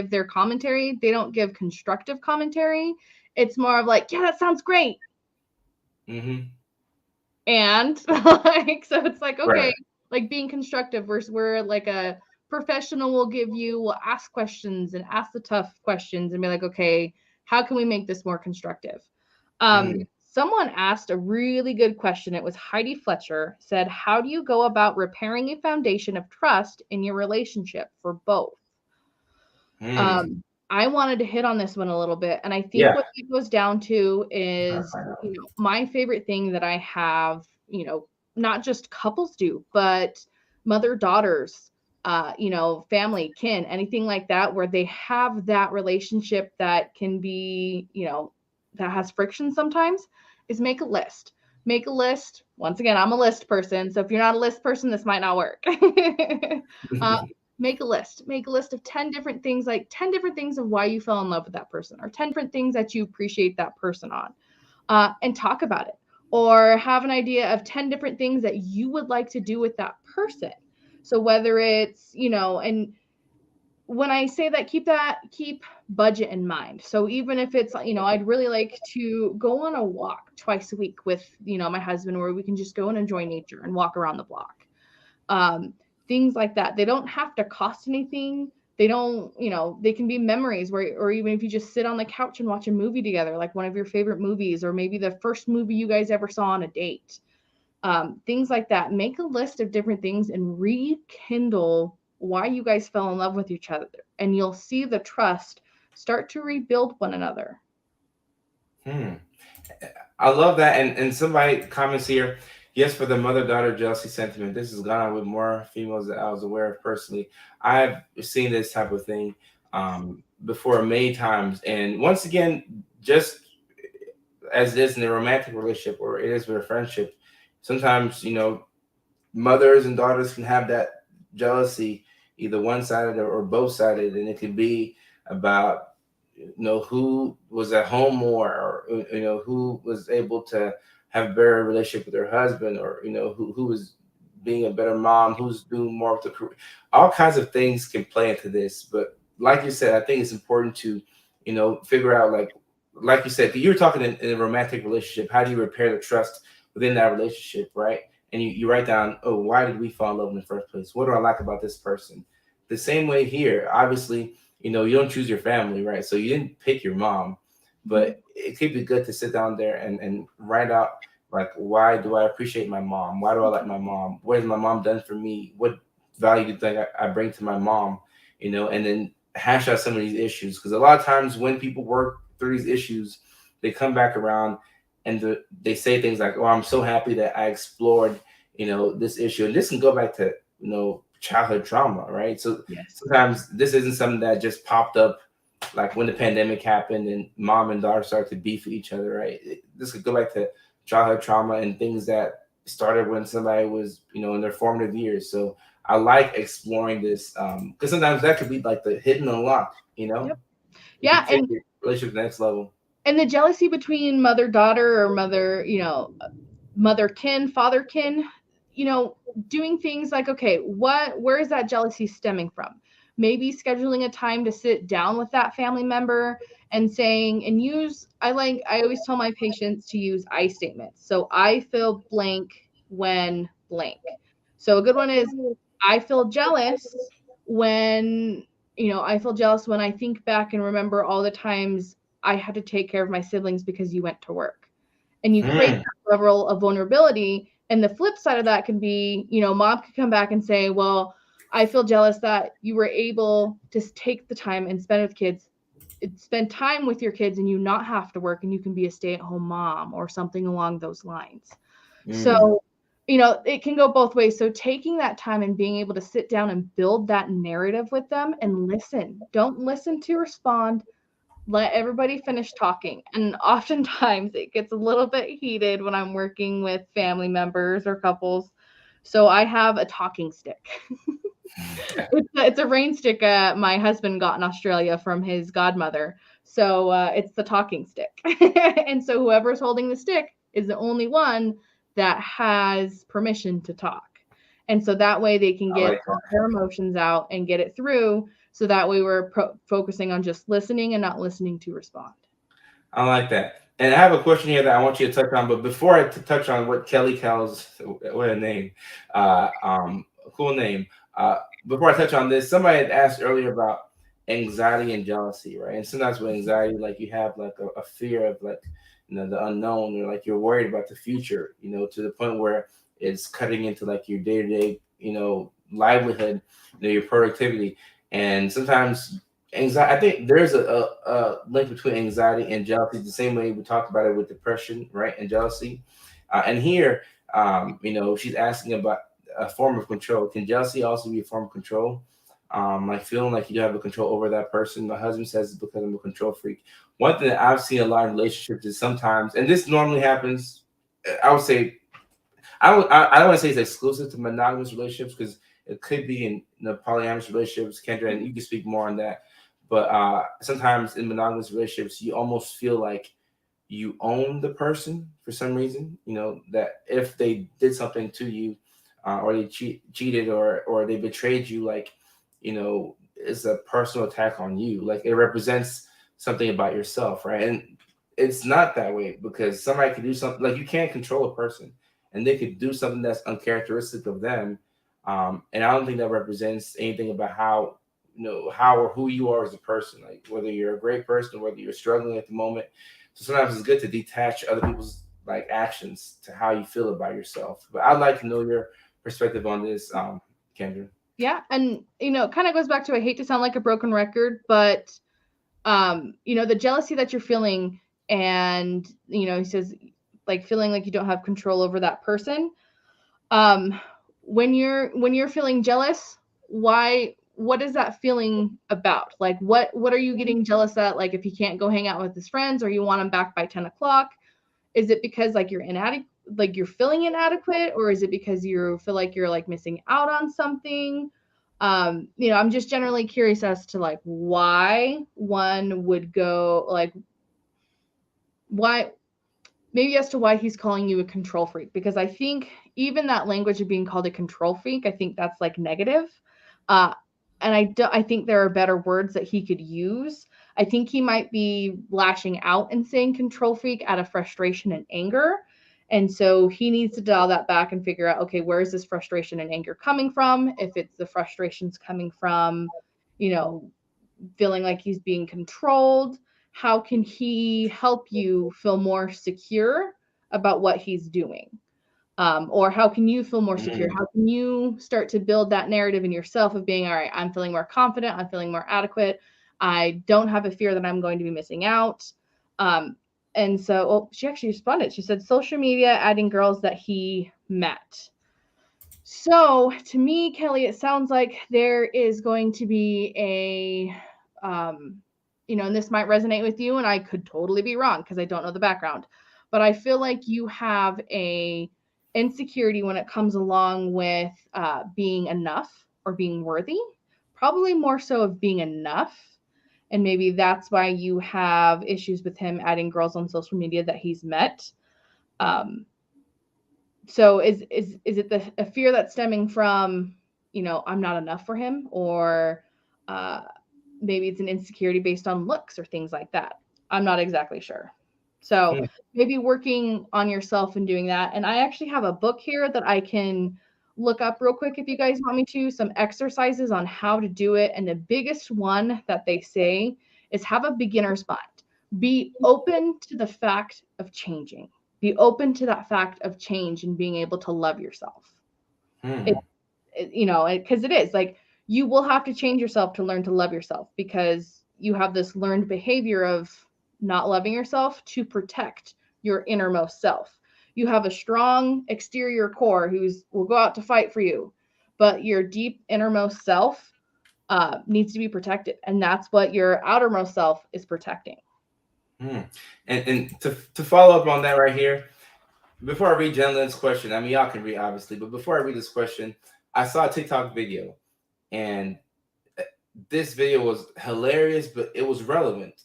their commentary. They don't give constructive commentary. It's more of like, yeah, that sounds great, Mm-hmm. and like so it's like okay, Right. like being constructive versus where like a professional will ask questions and ask the tough questions and be like, okay, how can we make this more constructive? Mm. Someone asked a really good question. It was Heidi Fletcher, said, how do you go about repairing a foundation of trust in your relationship for both? Mm. I wanted to hit on this one a little bit, and I think Yeah. what it goes down to Trying to is, find out. my favorite thing that I have, not just couples do, but mother daughters, family, kin, anything like that, where they have that relationship that can be, that has friction sometimes, is make a list. Make a list. Once again, I'm a list person, so if you're not a list person, this might not work. uh, Make a list. Make a list of 10 different things, like 10 different things of why you fell in love with that person, or 10 different things that you appreciate that person on, and talk about it. Or have an idea of 10 different things that you would like to do with that person. So whether it's, and when I say that, keep budget in mind. So even if it's, I'd really like to go on a walk twice a week with, my husband, where we can just go and enjoy nature and walk around the block. um, Things like that. They don't have to cost anything. They don't, they can be memories where, or even if you just sit on the couch and watch a movie together, like one of your favorite movies, or maybe the first movie you guys ever saw on a date. Things like that. Make a list of different things and rekindle why you guys fell in love with each other. And you'll see the trust start to rebuild one another. Hmm. I love that. And somebody comments here, yes, for the mother daughter jealousy sentiment. This has gone on with more females that I was aware of personally. I've seen this type of thing before many times. And once again, just as it is in a romantic relationship or it is with a friendship, sometimes, you know, mothers and daughters can have that jealousy, either one sided or both sided. And it could be about who was at home more, or who was able to have a better relationship with her husband, or who was being a better mom, who's doing more of the career. All kinds of things can play into this, but like you said, I think it's important to figure out, like you said, 'cause you were talking in a romantic relationship, how do you repair the trust within that relationship, right? And you write down, oh, why did we fall in love in the first place? What do I like about this person? The same way here, obviously, you don't choose your family, right? So you didn't pick your mom, but it could be good to sit down there and write out, like, why do I appreciate my mom? Why do I like my mom? What has my mom done for me? What value do you think I bring to my mom? And then hash out some of these issues, because a lot of times when people work through these issues, they come back around and they say things like, "Oh, I'm so happy that I explored, this issue." And this can go back to childhood trauma, right? So Yes. sometimes this isn't something that just popped up like when the pandemic happened and mom and daughter started to beef with each other, right? This could go back to childhood trauma and things that started when somebody was, in their formative years. So I like exploring this because sometimes that could be like the hidden unlock, Yep. it could Yeah, take your relationship to the next level. and the jealousy between mother daughter or mother, mother kin, father kin, doing things like, okay, where is that jealousy stemming from? Maybe scheduling a time to sit down with that family member and saying, and I always tell my patients to use I statements. So I feel blank when blank. So a good one is, I feel jealous when, I feel jealous when I think back and remember all the times I had to take care of my siblings because you went to work. And you create Mm, that level of vulnerability. And the flip side of that can be, mom could come back and say, well, I feel jealous that you were able to take the time and spend time with your kids and you not have to work and you can be a stay-at-home mom or something along those lines. mm. So, it can go both ways. So taking that time and being able to sit down and build that narrative with them and listen. Don't listen to respond, let everybody finish talking. And oftentimes it gets a little bit heated when I'm working with family members or couples. So I have a talking stick. It's a rain stick my husband got in Australia from his godmother. So it's the talking stick. And so whoever's holding the stick is the only one that has permission to talk. And so that way they can I get like all their emotions out and get it through. So that way we're focusing on just listening and not listening to respond. I like that. And I have a question here that I want you to touch on. But before I touch on what Kelly calls, what a name, a cool name. Before I touch on this, somebody had asked earlier about anxiety and jealousy, right? And sometimes with anxiety, like you have like a fear of like, the unknown, or like you're worried about the future, to the point where it's cutting into like your day to day, livelihood, your productivity. And sometimes anxiety, I think there's a link between anxiety and jealousy, the same way we talked about it with depression, right, and jealousy. And here, she's asking about a form of control. Can jealousy also be a form of control? Like feeling like you have a control over that person. My husband says it's because I'm a control freak. One thing that I've seen a lot in relationships is sometimes, and this normally happens, I would say, I don't want to say it's exclusive to monogamous relationships, because it could be in polyamorous relationships, Kendra, and you can speak more on that. But sometimes in monogamous relationships, you almost feel like you own the person for some reason. That if they did something to you, or they cheated, or they betrayed you, like, it's a personal attack on you. Like it represents something about yourself, right? And it's not that way, because somebody could do something, like you can't control a person, and they could do something that's uncharacteristic of them. And I don't think that represents anything about how or who you are as a person, like whether you're a great person or whether you're struggling at the moment. So sometimes it's good to detach other people's like actions to how you feel about yourself. But I'd like to know your perspective on this, Kendra. Yeah. And, it kind of goes back to, I hate to sound like a broken record, but, the jealousy that you're feeling, and, he says, like feeling like you don't have control over that person. Um, when you're feeling jealous, what is that feeling about? Like, what are you getting jealous at? Like, if he can't go hang out with his friends, or you want him back by 10 o'clock, is it because like you're inadequate, like you're feeling inadequate, or is it because you feel like you're like missing out on something? I'm just generally curious as to like why one would go, like, why, maybe as to why he's calling you a control freak, because I think even that language of being called a control freak, I think that's like negative. Uh, and I think there are better words that he could use. I think he might be lashing out and saying control freak out of frustration and anger. And so he needs to dial that back and figure out, okay, where is this frustration and anger coming from? If it's the frustrations coming from, you know, feeling like he's being controlled, how can he help you feel more secure about what he's doing? Or how can you feel more secure? Mm, How can you start to build that narrative in yourself of being, all right, I'm feeling more confident, I'm feeling more adequate, I don't have a fear that I'm going to be missing out. Um, And so, well, she actually responded. She said, social media adding girls that he met. So to me, Kelly, it sounds like there is going to be and this might resonate with you, and I could totally be wrong because I don't know the background, but I feel like you have a insecurity when it comes along with being enough or being worthy, probably more so of being enough. And maybe that's why you have issues with him adding girls on social media that he's met. Um, so is it a fear that's stemming from, I'm not enough for him, or uh, maybe it's an insecurity based on looks or things like that? I'm not exactly sure. So Hmm. maybe working on yourself and doing that. And I actually have a book here that I can look up real quick if you guys want me to, some exercises on how to do it. And the biggest one that they say is have a beginner's mind. Be open to the fact of changing. Be open to that fact of change and being able to love yourself. It, Hmm. because it is like you will have to change yourself to learn to love yourself, because you have this learned behavior of not loving yourself to protect your innermost self. You have a strong exterior core who's will go out to fight for you, but your deep innermost self needs to be protected, and that's what your outermost self is protecting. Hmm. And to follow up on that right here, before I read Jen Lynn's question, I mean y'all can read obviously, but before I read this question, I saw a TikTok video, and this video was hilarious, but it was relevant.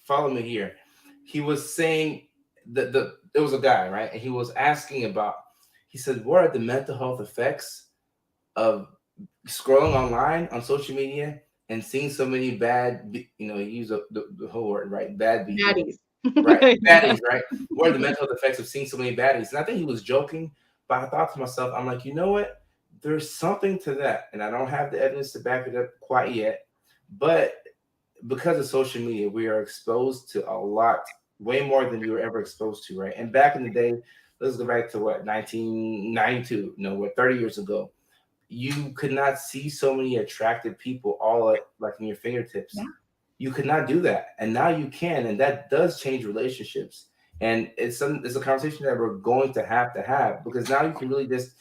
Follow me here. He was saying that it was a guy, right? And he was asking about, he said, what are the mental health effects of scrolling online on social media and seeing so many bad, he used the whole word, right? Bad people, Baddies. right? Yeah. Baddies, right? What are the mental health effects of seeing so many baddies? And I think he was joking, but I thought to myself, I'm like, you know what? There's something to that. And I don't have the evidence to back it up quite yet. But because of social media, we are exposed to a lot, way more than we were ever exposed to, right? And back in the day, let's go back to what, 1992, what, 30 years ago, you could not see so many attractive people all like in your fingertips. You could not do that, and now you can, and that does change relationships. And it's a conversation that we're going to have because now you can really just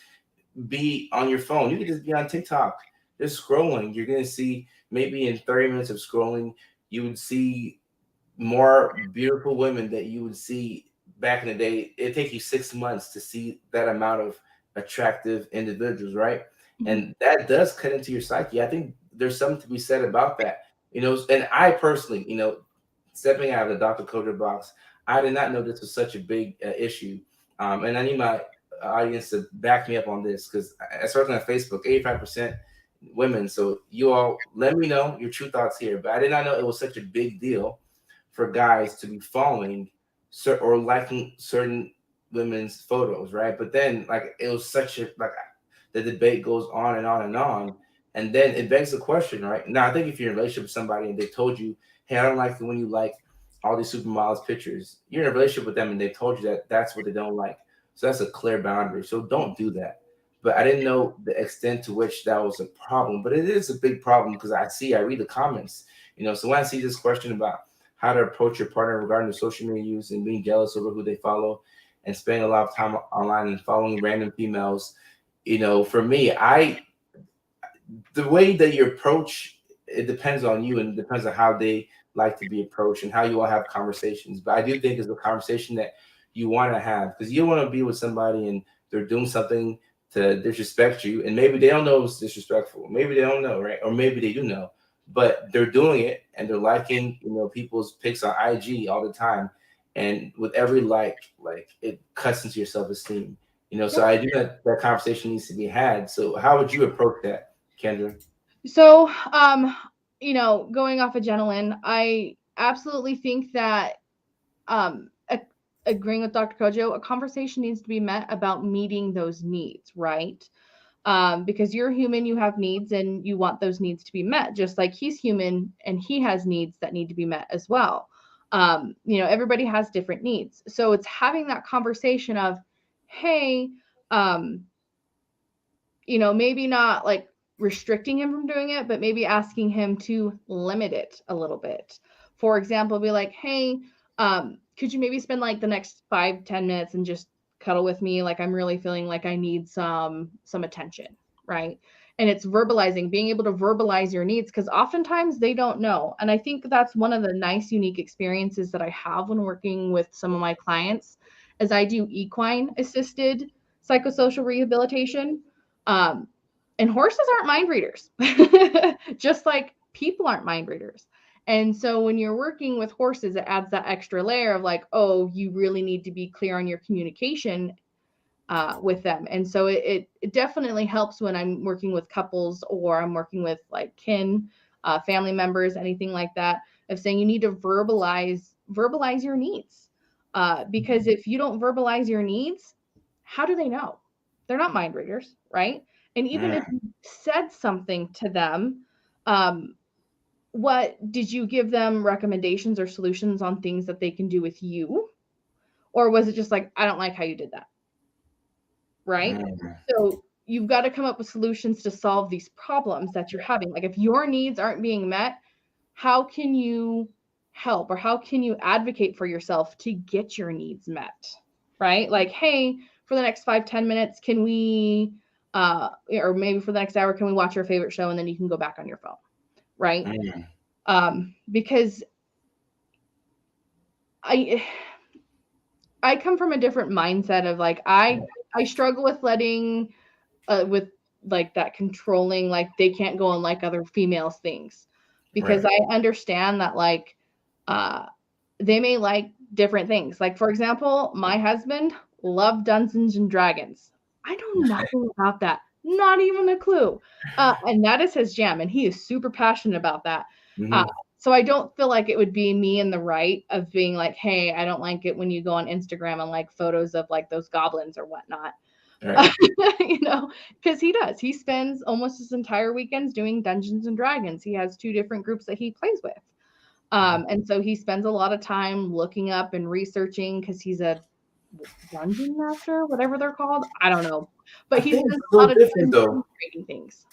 be on your phone. You can just be on TikTok, just scrolling. You're gonna see maybe in 30 minutes of scrolling, you would see more beautiful women that you would see back in the day. It take you 6 months to see that amount of attractive individuals, right? Mhm. And that does cut into your psyche. I think there's something to be said about that. And I personally, stepping out of the Dr. Koder box, I did not know this was such a big issue. And I need my audience to back me up on this because especially on Facebook, 85% women. So you all let me know your true thoughts here. But I did not know it was such a big deal for guys to be following or liking certain women's photos, right? But then like it was such a like the debate goes on and on and on. And then it begs the question, right? Now I think if you're in a relationship with somebody and they told you, hey, I don't like it when you like all these supermodels pictures, you're in a relationship with them and they told you that that's what they don't like. So that's a clear boundary. So don't do that. But I didn't know the extent to which that was a problem. But it is a big problem because I read the comments. So when I see this question about how to approach your partner regarding the social media use and being jealous over who they follow and spending a lot of time online and following random females, for me, the way that you approach it depends on you and it depends on how they like to be approached and how you all have conversations. But I do think it's a conversation that you want to have because you don't want to be with somebody and they're doing something to disrespect you, and maybe they don't know it's disrespectful, maybe they don't know, right? Or maybe they do know, but they're doing it and they're liking people's pics on IG all the time, and with every like it cuts into your self-esteem. So I do that conversation needs to be had. So how would you approach that, Kendra? So, going off of Jenilyn, I absolutely think that agreeing with Dr. Kojo, a conversation needs to be met about meeting those needs, right? Because you're human, you have needs, and you want those needs to be met, just like he's human and he has needs that need to be met as well. Everybody has different needs. So it's having that conversation of, hey, um, maybe not like restricting him from doing it, but maybe asking him to limit it a little bit. For example, be like, hey, Could you maybe spend like the next 5-10 minutes and just cuddle with me? Like I'm really feeling like I need some attention, right? And it's verbalizing, being able to verbalize your needs because oftentimes they don't know. And I think that's one of the nice, unique experiences that I have when working with some of my clients, as I do equine assisted psychosocial rehabilitation. Um, and horses aren't mind readers, just like people aren't mind readers. And so when you're working with horses, it adds that extra layer of like, oh, you really need to be clear on your communication with them. And so it definitely helps when I'm working with couples or I'm working with like kin, family members, anything like that, of saying you need to verbalize your needs. Because if you don't verbalize your needs, how do they know? They're not mind readers, right? And even if Mm, you said something to them, um, what did you give them recommendations or solutions on things that they can do with you? Or was it just like, I don't like how you did that? Right? mm, So you've got to come up with solutions to solve these problems that you're having. Like if your needs aren't being met, how can you help or how can you advocate for yourself to get your needs met? Right? Like, hey, for the next 5-10 minutes, can we or maybe for the next hour, can we watch your favorite show and then you can go back on your phone? Right? mm. Because I I come from a different mindset of like I struggle with letting with like that controlling like they can't go on like other females things because Right. I understand that like uh they may like different things. Like for example, my husband loved Dungeons and Dragons. I know nothing about that. Not even a clue. And that is his jam and he is super passionate about that. Uh, Hmm. so I don't feel like it would be me in the right of being like, hey, I don't like it when you go on Instagram and like photos of like those goblins or whatnot. Right. You know, because he does. He spends almost his entire weekends doing Dungeons and Dragons. He has two different groups that he plays with. And so he spends a lot of time looking up and researching because he's a dungeon master, whatever they're called. I don't know. But I he think spends it's a a little lot of different time though. reading things.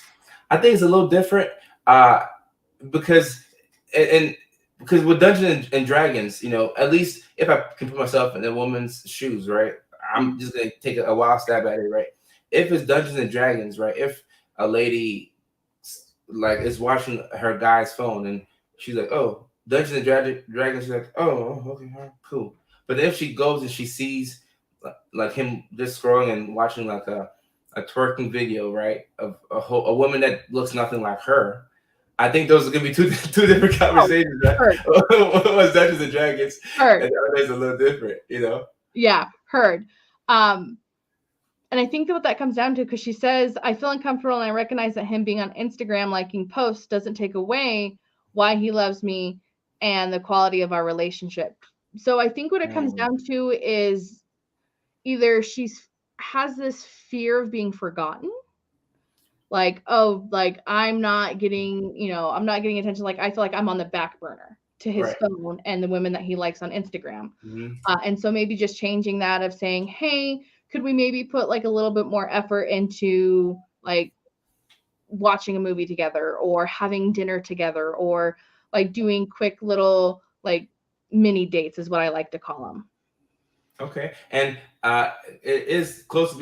I think it's a little different uh, because and because with Dungeons and Dragons, you know, at least if I can put myself in a woman's shoes, right? I'm Mhm. just gonna take a wild stab at it, right? If it's Dungeons and Dragons, right? If a lady like is watching her guy's phone and she's like, "Oh, Dungeons and Dragons," she's like, "Oh, okay, all right, cool." But if she goes and she sees like him just scrolling and watching like a twerking video, right, of a woman that looks nothing like her, I think those are gonna be two different Oh, conversations. Right? heard, What's Dungeons and Dragons, and heard. the other is a little different, you know. Yeah, heard. Um, And I think that what that comes down to, because she says, I feel uncomfortable and I recognize that him being on Instagram liking posts doesn't take away why he loves me and the quality of our relationship. So I think what it comes Mm, down to is either she's has this fear of being forgotten, like, oh, like I'm not getting, I'm not getting attention. Like I feel like I'm on the back burner to his right. phone and the women that he likes on Instagram. Hmm. And so maybe just changing that of saying, hey, could we maybe put like a little bit more effort into like watching a movie together or having dinner together or like doing quick little like mini dates is what I like to call them. Okay, and it is close to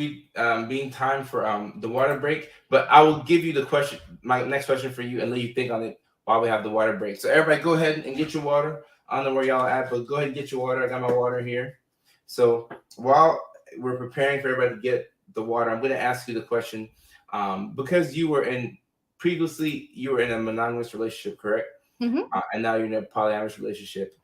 being time for the water break. But I will give you the question, my next question for you, and let you think on it while we have the water break. So everybody, go ahead and get your water. I don't know where y'all are at, but go ahead and get your water. I got my water here. So while we're preparing for everybody to get the water, I'm going to ask you the question because you were in a monogamous relationship, correct? Mm-hmm. And now you're in a polyamorous relationship.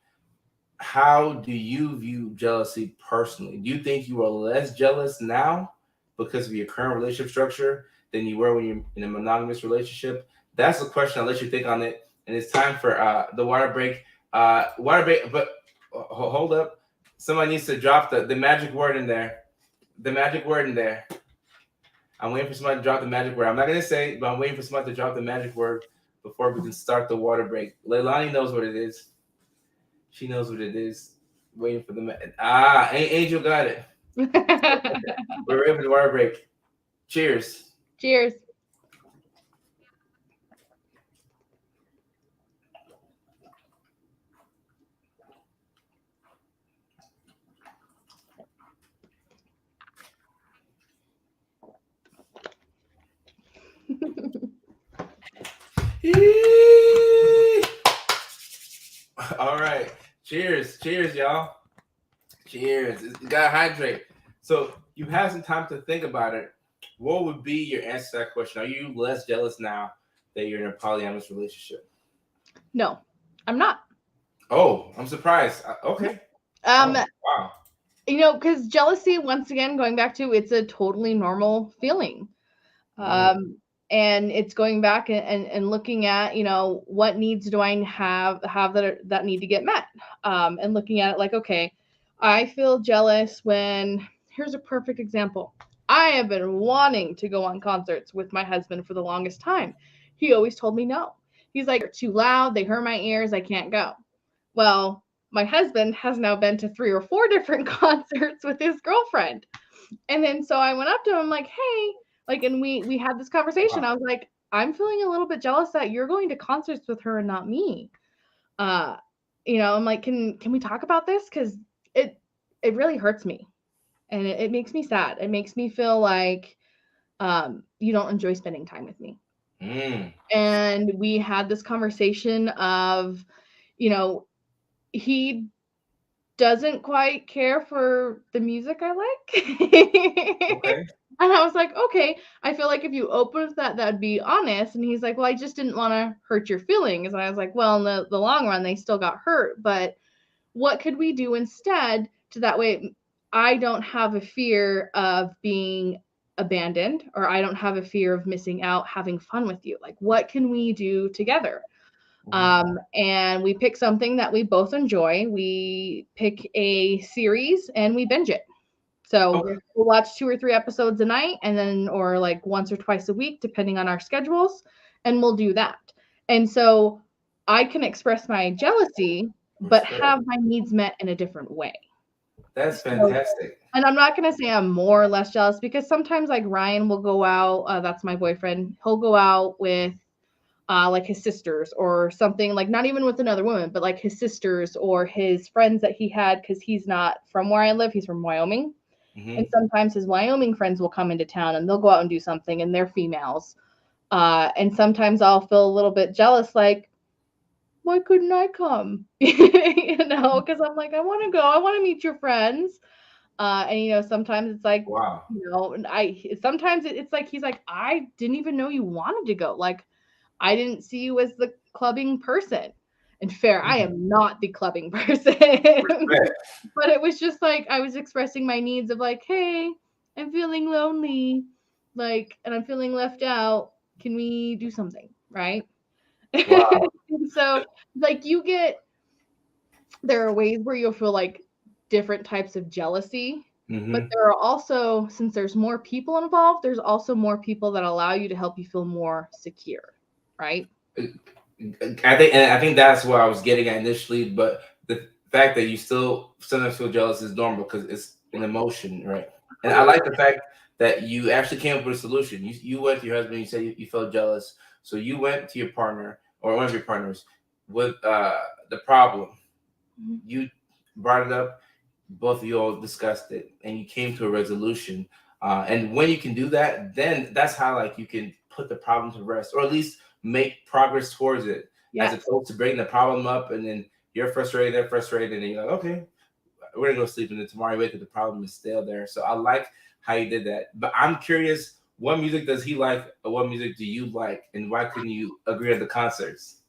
How do you view jealousy personally? Do you think you are less jealous now because of your current relationship structure than you were when you're in a monogamous relationship? That's the question. I'll let you think on it. And it's time for the water break. Water break, but hold up. Somebody needs to drop the magic word in there. The magic word in there. I'm waiting for somebody to drop the magic word. I'm not going to say it, but I'm waiting for somebody to drop the magic word before we can start the water break. Leilani knows what it is. She knows what it is. Waiting for the Angel got it. We're ready for the water break. Cheers. Cheers. All right. Cheers. Cheers, y'all. Cheers. You gotta hydrate. So you have some time to think about it. What would be your answer to that question? Are you less jealous now that you're in a polyamorous relationship? No, I'm not. Oh, I'm surprised. Okay. Um, Oh, wow. because jealousy, once again, going back to, it's a totally normal feeling. Mm, And it's going back and looking at, what needs do I have that need to get met. And looking at it like, okay, I feel jealous when, here's a perfect example. I have been wanting to go on concerts with my husband for the longest time. He always told me no. He's like, they're too loud, they hurt my ears, I can't go. Well, my husband has now been to 3 or 4 different concerts with his girlfriend. And then so I went up to him, I'm like, hey, like, and we had this conversation. wow. I was like, I'm feeling a little bit jealous that you're going to concerts with her and not me. Uh, I'm like, can we talk about this? Because it it really hurts me, and it makes me sad. It makes me feel like you don't enjoy spending time with me. Mm, And we had this conversation of, you know, he doesn't quite care for the music I like. okay. And I was like, okay, I feel like if you open with that, that'd be honest. And he's like, well, I just didn't want to hurt your feelings. And I was like, well, in the long run, they still got hurt. But what could we do instead to that way I don't have a fear of being abandoned, or I don't have a fear of missing out having fun with you? Like, what can we do together? Mhm. And we pick something that we both enjoy. We pick a series and we binge it. So Okay. we'll watch 2 or 3 episodes a night, and then, or like once or twice a week, depending on our schedules, and we'll do that. And so I can express my jealousy, but Respect. have my needs met in a different way. That's So, fantastic. and I'm not going to say I'm more or less jealous, because sometimes, like, Ryan will go out, that's my boyfriend, he'll go out with like his sisters or something, like not even with another woman, but like his sisters or his friends that he had, because he's not from where I live, he's from Wyoming. And Hmm. sometimes his Wyoming friends will come into town and they'll go out and do something, and they're females. And sometimes I'll feel a little bit jealous, like, why couldn't I come? Because I'm like, I want to go, I want to meet your friends. And sometimes it's like, Wow. and I sometimes it's like he's like, I didn't even know you wanted to go. Like, I didn't see you as the clubbing person. And fair, I Mm. am not the clubbing person. Respect. But it was just like I was expressing my needs of, like, hey, I'm feeling lonely, like, and I'm feeling left out. Can we do something, right? Wow. And so, like, there are ways where you'll feel like different types of jealousy, but Hmm. there are also, since there's more people involved, there's also more people that allow you to help you feel more secure, right? I think that's what I was getting at initially, but the fact that you still sometimes feel jealous is normal because it's an emotion, right? And I like the fact that you actually came up with a solution. You went to your husband, you said you felt jealous, so you went to your partner or one of your partners with the problem. Mhm. You brought it up, both of you all discussed it, and you came to a resolution. And when you can do that, then that's how like you can put the problem to rest, or at least make progress towards it, as Yes. opposed to bringing the problem up and then you're frustrated, they're frustrated, and then you're like, okay, we're gonna go sleep, and then tomorrow you wake up, the problem is still there. So I like how you did that. But I'm curious, what music does he like, or what music do you like, and why couldn't you agree at the concerts?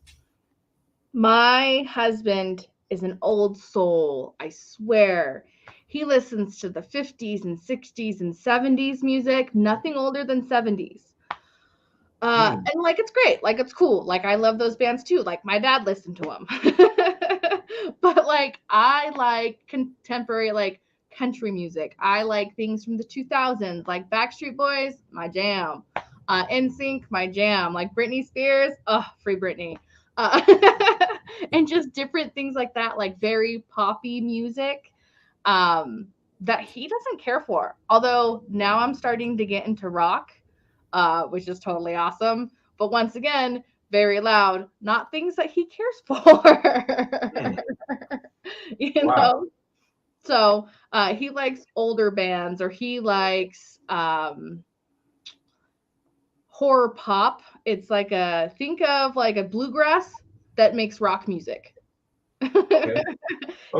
My husband is an old soul, I swear. He listens to the 50s and 60s and 70s music, nothing older than 70s. Hmm. And like, it's great, like, it's cool. Like, I love those bands too. Like, my dad listened to them. But like, I like contemporary, like, country music. I like things from the 2000s, like Backstreet Boys, my jam. NSYNC, my jam. Like Britney Spears, oh, free Britney. Uh, and just different things like that, like very poppy music. That he doesn't care for. Although now I'm starting to get into rock, which is totally awesome. But once again, very loud, not things that he cares for. Hmm. you Wow. know? So he likes older bands, or he likes horror pop. It's like a think of like a bluegrass that makes rock music. Okay.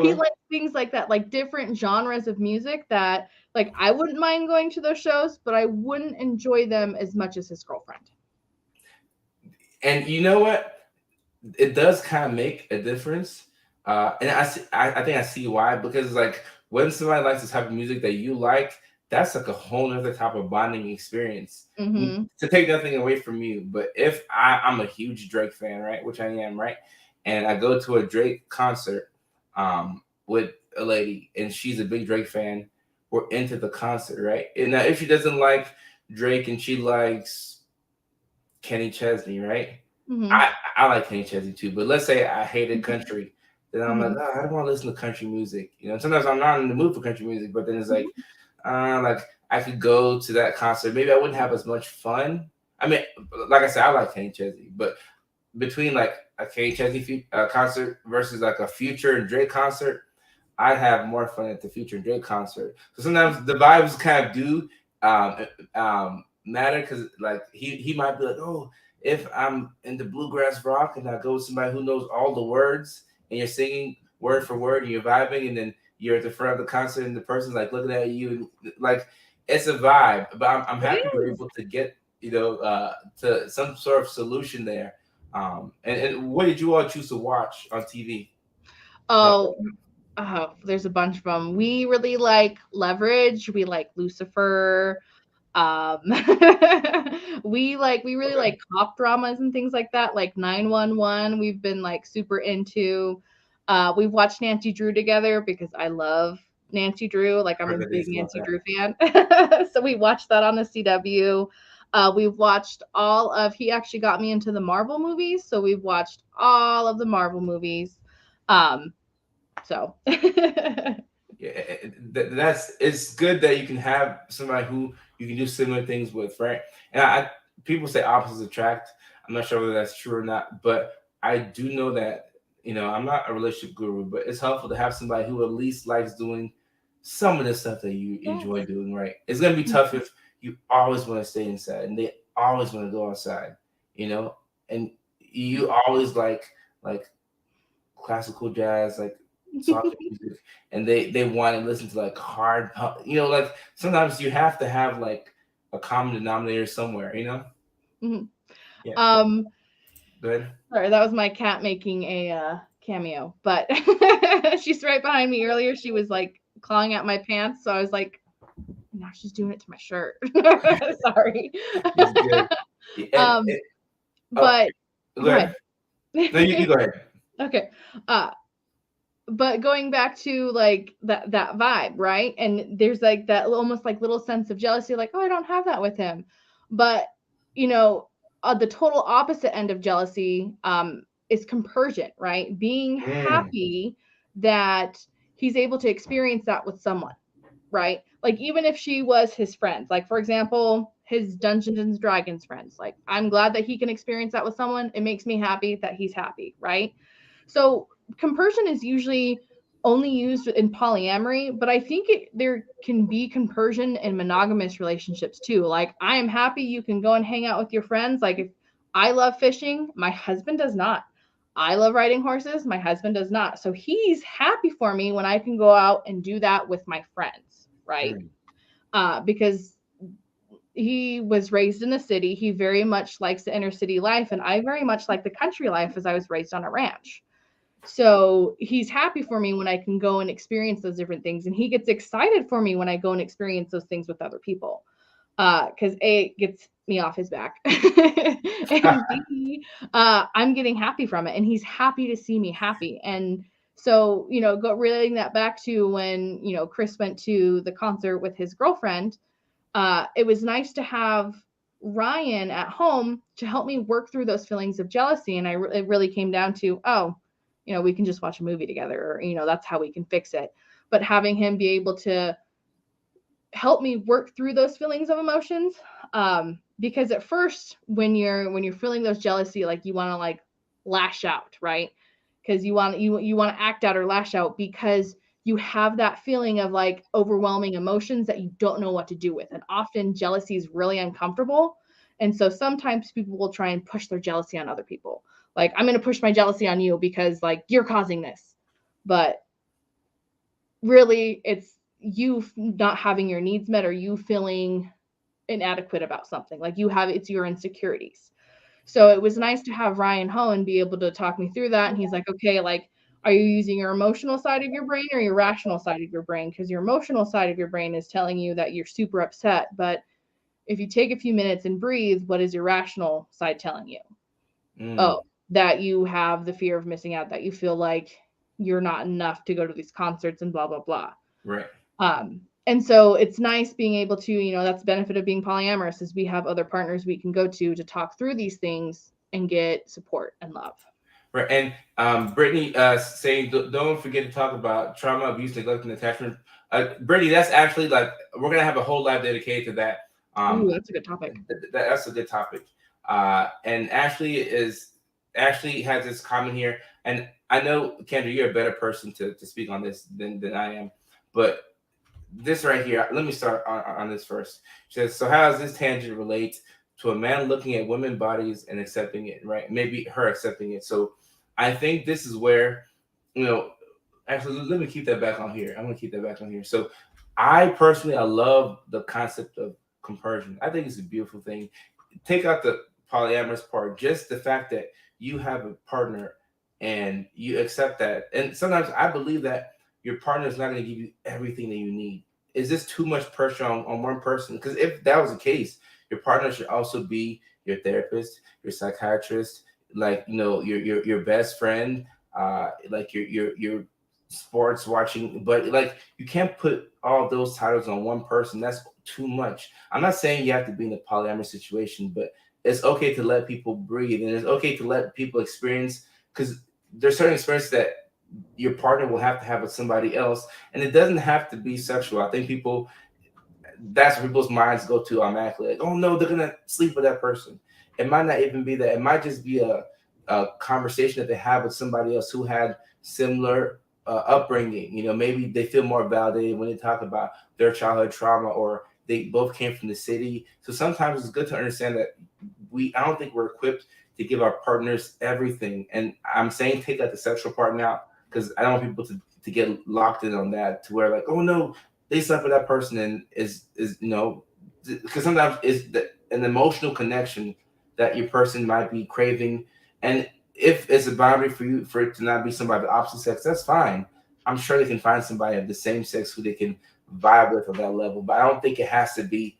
He Okay. likes things like that, like different genres of music that like I wouldn't mind going to those shows, but I wouldn't enjoy them as much as his girlfriend. And you know what? It does kind of make a difference. And I think I see why, because like when somebody likes the type of music that you like, that's like a whole other type of bonding experience. Mm-hmm. To take nothing away from you, but if I'm a huge Drake fan, right, which I am, right, and I go to a Drake concert with a lady, and she's a big Drake fan, we're into the concert, right? And now if she doesn't like Drake and she likes Kenny Chesney, right? Mm-hmm. I like Kenny Chesney too, but let's say I hated country, then I'm like, Mm-hmm. oh, I don't want to listen to country music. You know, sometimes I'm not in the mood for country music, but then it's like I could go to that concert. Maybe I wouldn't have as much fun. I mean, like I said, I like Kenny Chesney, but between like a Kenny Chesney concert versus like a Future and Drake concert, I'd have more fun at the Future and Drake concert. So sometimes the vibes kind of do matter, because like he might be like, oh, if I'm in the bluegrass rock and I go with somebody who knows all the words and you're singing word for word and you're vibing, and then you're at the front of the concert and the person's like looking at you, and like it's a vibe. But I'm It happy we're is. able to get to some sort of solution there. And what did you all choose to watch on TV? Oh, oh, there's a bunch of them. We really like Leverage. We like Lucifer. Um, we really Okay. like cop dramas and things like that, like 911. We've been like super into. We've watched Nancy Drew together because I love Nancy Drew. Like I'm a big Everybody's love Nancy that. Drew fan. So we watched that on the CW. We've watched all of. He actually got me into the Marvel movies, so we've watched all of the Marvel movies. Um, so Yeah, that's it's good that you can have somebody who you can do similar things with, right? And people say opposites attract. I'm not sure whether that's true or not, but I do know that I'm not a relationship guru, but it's helpful to have somebody who at least likes doing some of the stuff that you enjoy yes. doing, right? It's gonna be tough if you always want to stay inside and they always want to go outside, and you always like classical jazz, like soft music, and they want to listen to like hard, like sometimes you have to have like a common denominator somewhere. Mhm. Yeah, Um, go ahead. Sorry, that was my cat making a cameo, but she's right behind me. Earlier, she was like clawing at my pants, so I was like, now she's doing it to my shirt. Sorry. It's good. And, um, oh, but go go ahead. ahead. No, you go ahead. Okay. Uh, but going back to like that vibe, right? And there's like that almost like little sense of jealousy, like, oh, I don't have that with him. But you know, the total opposite end of jealousy is compersion, right? Being Mm, happy that he's able to experience that with someone, right? Like even if she was his friends, like for example, his Dungeons and Dragons friends, like I'm glad that he can experience that with someone. It makes me happy that he's happy, right? So compersion is usually only used in polyamory, but I think there can be compersion in monogamous relationships too. Like I am happy you can go and hang out with your friends. Like if I love fishing, my husband does not. I love riding horses, my husband does not. So he's happy for me when I can go out and do that with my friends, right? mm, Because he was raised in the city. He very much likes the inner city life, and I very much like the country life as I was raised on a ranch. So he's happy for me when I can go and experience those different things. And he gets excited for me when I go and experience those things with other people. Because A, it gets me off his back. And B, I'm getting happy from it. And he's happy to see me happy. And so, relating that back to when, Chris went to the concert with his girlfriend, it was nice to have Ryan at home to help me work through those feelings of jealousy. And it really came down to, oh, we can just watch a movie together, or, that's how we can fix it. But having him be able to help me work through those feelings of emotions, because at first when you're feeling those jealousy, like you want to like lash out, right? Because you want to act out or lash out because you have that feeling of like overwhelming emotions that you don't know what to do with, and often jealousy is really uncomfortable. And so sometimes people will try and push their jealousy on other people. Like, I'm going to push my jealousy on you because, like, you're causing this. But really, it's you not having your needs met, or you feeling inadequate about something. Like, it's your insecurities. So it was nice to have Ryan Hohen be able to talk me through that. And he's like, okay, like, are you using your emotional side of your brain or your rational side of your brain? Because your emotional side of your brain is telling you that you're super upset. But if you take a few minutes and breathe, what is your rational side telling you? Oh, that you have the fear of missing out, that you feel like you're not enough to go to these concerts and blah, blah, blah. Right. And so it's nice being able to, that's the benefit of being polyamorous, is we have other partners we can go to talk through these things and get support and love. Right. And Brittany saying, don't forget to talk about trauma, abuse, neglect, and attachment. Brittany, that's actually like, we're going to have a whole live dedicated to that. Ooh, that's a good topic. That's a good topic. And Ashley has this comment here. And I know, Kendra, you're a better person to speak on this than I am. But this right here, let me start on this first. She says, so how does this tangent relate to a man looking at women's bodies and accepting it, right? Maybe her accepting it. So I think this is where, actually, let me keep that back on here. I'm going to keep that back on here. So I personally, I love the concept of compersion. I think it's a beautiful thing. Take out the polyamorous part, just the fact that you have a partner and you accept that. And sometimes I believe that your partner is not going to give you everything that you need. Is this too much pressure on one person? Because if that was the case, your partner should also be your therapist, your psychiatrist, like, your best friend, like your sports watching. But like, you can't put all those titles on one person. That's too much. I'm not saying you have to be in a polyamorous situation, but it's okay to let people breathe, and it's okay to let people experience, because there's certain experiences that your partner will have to have with somebody else, and it doesn't have to be sexual. I think that's where people's minds go to automatically. Like, oh no, they're gonna sleep with that person. It might not even be that. It might just be a conversation that they have with somebody else who had similar upbringing. Maybe they feel more validated when they talk about their childhood trauma, or they both came from the city. So sometimes it's good to understand that I don't think we're equipped to give our partners everything. And I'm saying take out the sexual part now, because I don't want people to get locked in on that, to where like, oh no, they slept with that person, and is because sometimes it's an emotional connection that your person might be craving. And if it's a boundary for you, for it to not be somebody of the opposite sex, that's fine. I'm sure they can find somebody of the same sex who they can vibe with on that level. But I don't think it has to be,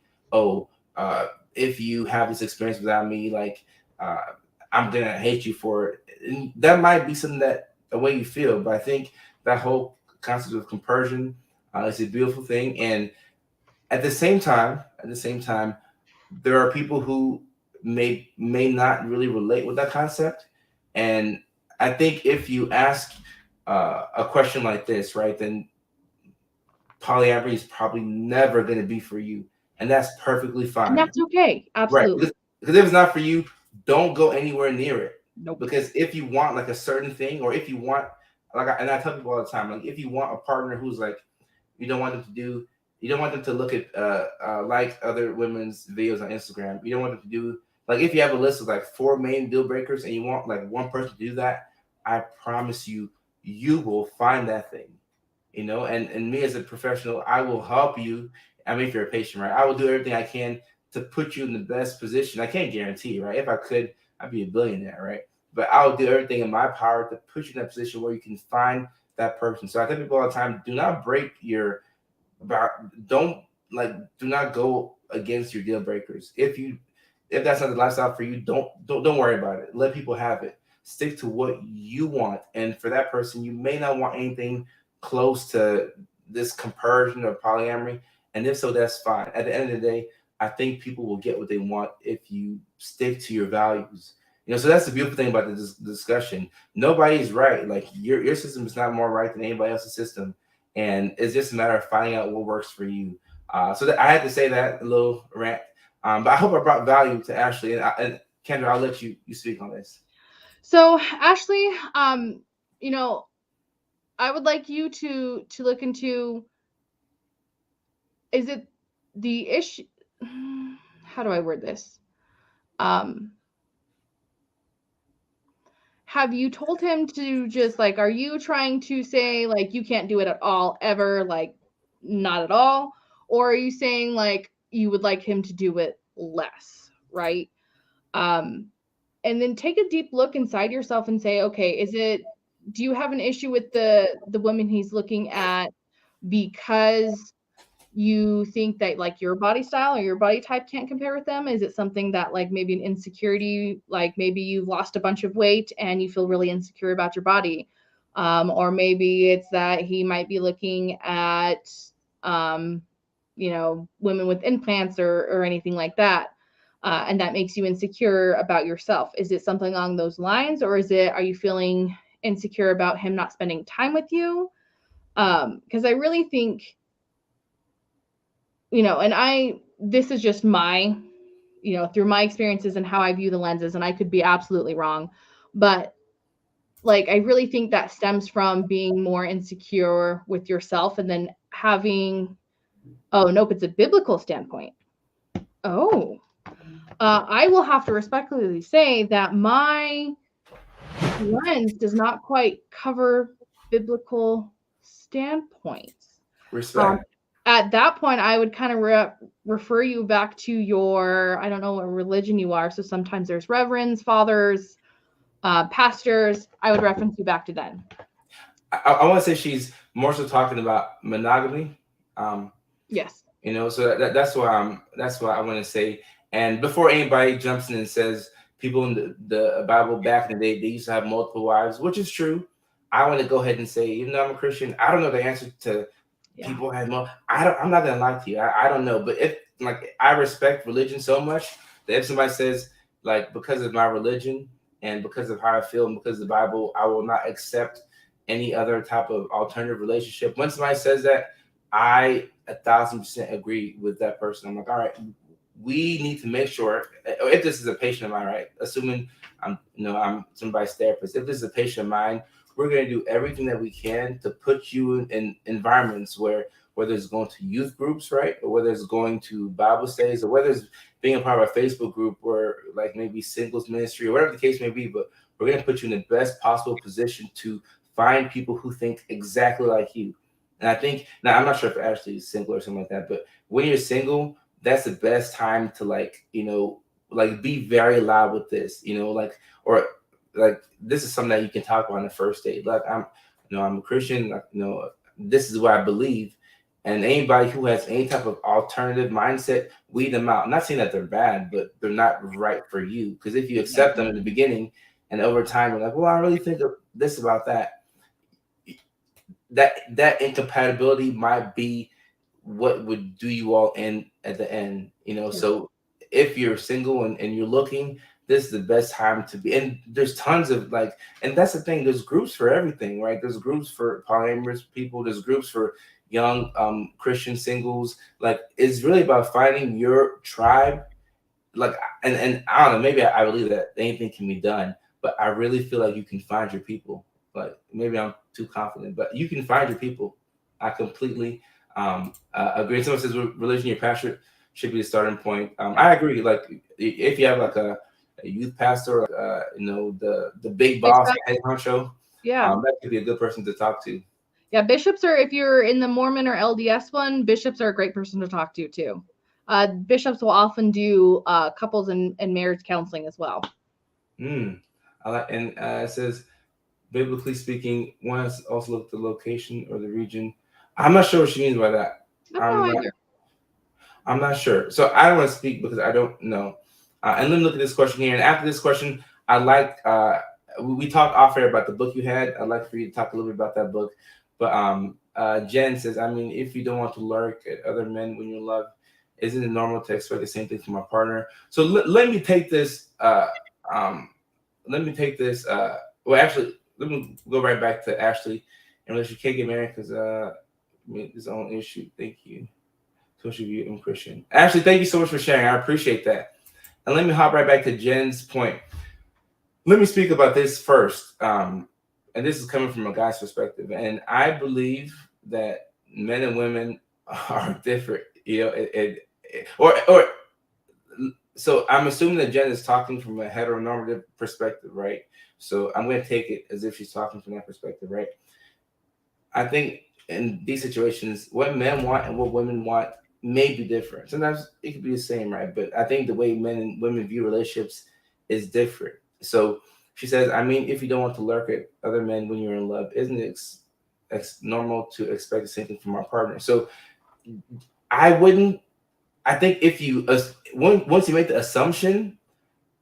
if you have this experience without me, like, I'm gonna hate you for it. And that might be something that the way you feel, but I think that whole concept of compersion is a beautiful thing. And at the same time, there are people who may not really relate with that concept. And I think if you ask a question like this, right, then polyamory is probably never going to be for you, and that's perfectly fine. And that's okay, absolutely. Right, because if it's not for you, don't go anywhere near it. Nope. Because if you want like a certain thing, or if you want, and I tell people all the time, like, if you want a partner who's like, you don't want them to look at like other women's videos on Instagram. You don't want them to do, like, if you have a list of like 4 main deal breakers and you want like one person to do that, I promise you, you will find that thing. And me as a professional, I will help you. I mean, if you're a patient, right, I will do everything I can to put you in the best position. I can't guarantee, right? If I could, I'd be a billionaire, right? But I will do everything in my power to put you in that position where you can find that person. So I tell people all the time, do not break your do not go against your deal breakers. If that's not the lifestyle for you, don't worry about it. Let people have it. Stick to what you want. And for that person, you may not want anything close to this compersion or polyamory. And if so, that's fine. At the end of the day, I think people will get what they want if you stick to your values. So that's the beautiful thing about this discussion. Nobody's right. Like, your system is not more right than anybody else's system. And it's just a matter of finding out what works for you. So that I had to say that a little rant. But I hope I brought value to Ashley. And Kendra, I'll let you speak on this. So Ashley, I would like you to look into, is it the issue? How do I word this? Um, have you told him to just like, are you trying to say like you can't do it at all ever, like not at all? Or are you saying like you would like him to do it less, right? Um, and then take a deep look inside yourself and say, okay, do you have an issue with the women he's looking at because you think that like your body style or your body type can't compare with them? Is it something that like maybe an insecurity, like maybe you've lost a bunch of weight and you feel really insecure about your body? Or maybe it's that he might be looking at, um, women with implants or anything like that. And that makes you insecure about yourself. Is it something along those lines, or are you feeling insecure about him not spending time with you? Because I really think, this is just my, through my experiences and how I view the lenses, and I could be absolutely wrong, but like, I really think that stems from being more insecure with yourself and then having, oh, nope, it's a biblical standpoint. Oh, I will have to respectfully say that my lens does not quite cover biblical standpoints. Respect. At that point, I would kind of refer you back to your, I don't know what religion you are. So sometimes there's reverends, fathers, pastors. I would reference you back to them. I want to say she's more so talking about monogamy. Yes. So that's why I want to say. And before anybody jumps in and says people in the Bible back in the day, they used to have multiple wives, which is true. I want to go ahead and say, even though I'm a Christian, I don't know the answer to people had more. I'm not gonna lie to you. I don't know, but if like I respect religion so much that if somebody says like because of my religion and because of how I feel and because of the Bible, I will not accept any other type of alternative relationship. When somebody says that, I 1,000% agree with that person. I'm like, all right, we need to make sure if this is a patient of mine, right? Assuming I'm somebody's therapist. If this is a patient of mine, we're going to do everything that we can to put you in environments where whether it's going to youth groups, right, or whether it's going to Bible studies, or whether it's being a part of a Facebook group or like maybe singles ministry or whatever the case may be. But we're going to put you in the best possible position to find people who think exactly like you. And I think now I'm not sure if Ashley is single or something like that, but when you're single, that's the best time to like be very loud with this, or like this is something that you can talk about on the first date. Like I'm a Christian, like, this is what I believe. And anybody who has any type of alternative mindset, weed them out. I'm not saying that they're bad, but they're not right for you. Because if you accept them in the beginning and over time you're like, well, I really think of this about that. That incompatibility might be what would do you all in at the end. So if you're single and you're looking, this is the best time to be. And there's tons of and that's the thing, there's groups for everything, right? There's groups for polyamorous people, there's groups for young Christian singles. Like, it's really about finding your tribe. And I don't know, maybe I believe that anything can be done, but I really feel like you can find your people. Like, maybe I'm too confident, but you can find your people. I completely agree. Someone says religion, your pastor should be the starting point. I agree. Like, if you have like a youth pastor, the big boss, head honcho, that could be a good person to talk to. Yeah, bishops are, if you're in the Mormon or LDS one, bishops are a great person to talk to too. Bishops will often do couples and marriage counseling as well. I like, and it says, biblically speaking, one has also looked at the location or the region. I'm not sure what she means by that. I'm not sure. So I don't want to speak because I don't know. And let me look at this question here. And after this question, I'd like we talked off air about the book you had. I'd like for you to talk a little bit about that book. But Jen says, I mean, if you don't want to lurk at other men when you love, isn't it normal to expect the same thing from a partner? So let me take this. Well, actually, let me go right back to Ashley. And she can't get married because his own issue. Thank you. Social view and Christian. Ashley, thank you so much for sharing. I appreciate that. And let me hop right back to Jen's point. Let me speak about this first. And this is coming from a guy's perspective. And I believe that men and women are different. Or So I'm assuming that Jen is talking from a heteronormative perspective, right? So I'm going to take it as if she's talking from that perspective, right? I think in these situations, what men want and what women want may be different. Sometimes it could be the same, right? But I think the way men and women view relationships is different. So she says, I mean, if you don't want to lurk at other men when you're in love, isn't it normal to expect the same thing from our partner? So I wouldn't. I think if you once you make the assumption,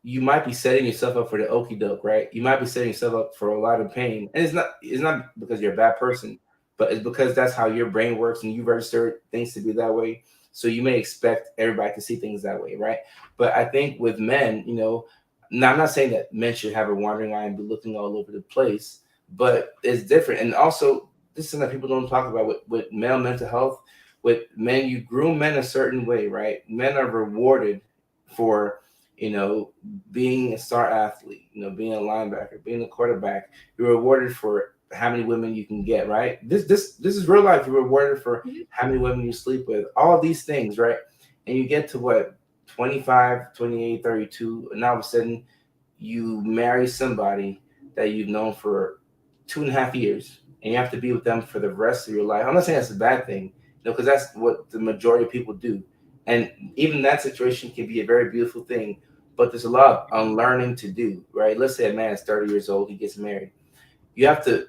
you might be setting yourself up for the okey doke, right? You might be setting yourself up for a lot of pain, and it's not because you're a bad person, but it's because that's how your brain works, and you register things to be that way. So you may expect everybody to see things that way, right? But I think with men, now I'm not saying that men should have a wandering eye and be looking all over the place, but it's different. And also, this is something that people don't talk about with male mental health. With men, you groom men a certain way, right? Men are rewarded for you know, being a star athlete, being a linebacker, being a quarterback, you're rewarded for how many women you can get, right? This is real life. You're rewarded for how many women you sleep with, all these things, right? And you get to what, 25, 28, 32, and all of a sudden you marry somebody that you've known for 2.5 years, and you have to be with them for the rest of your life. I'm not saying that's a bad thing, because that's what the majority of people do. And even that situation can be a very beautiful thing, but there's a lot of unlearning to do, right? Let's say a man is 30 years old, he gets married. You have to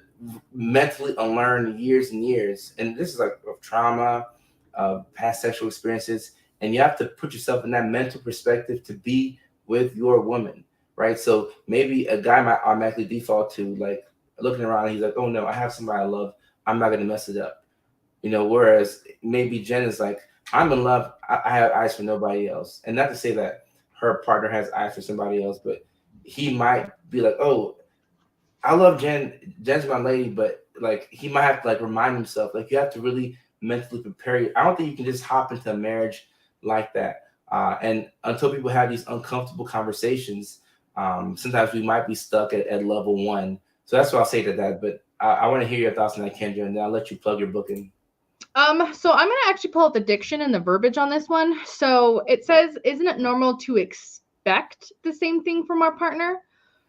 mentally unlearn years and years. And this is like of trauma, past sexual experiences. And you have to put yourself in that mental perspective to be with your woman, right? So maybe a guy might automatically default to like looking around and he's like, oh no, I have somebody I love. I'm not going to mess it up. Whereas maybe Jen is like, I'm in love. I have eyes for nobody else. And not to say that her partner has eyes for somebody else, but he might be like, oh, I love Jen. Jen's my lady, but like he might have to like remind himself. Like you have to really mentally prepare you. I don't think you can just hop into a marriage like that. And until people have these uncomfortable conversations, sometimes we might be stuck at level one. So that's what I'll say to that. But I want to hear your thoughts on that, Kendra, and then I'll let you plug your book in. So I'm gonna actually pull out the diction and the verbiage on this one. So it says, "Isn't it normal to expect the same thing from our partner?"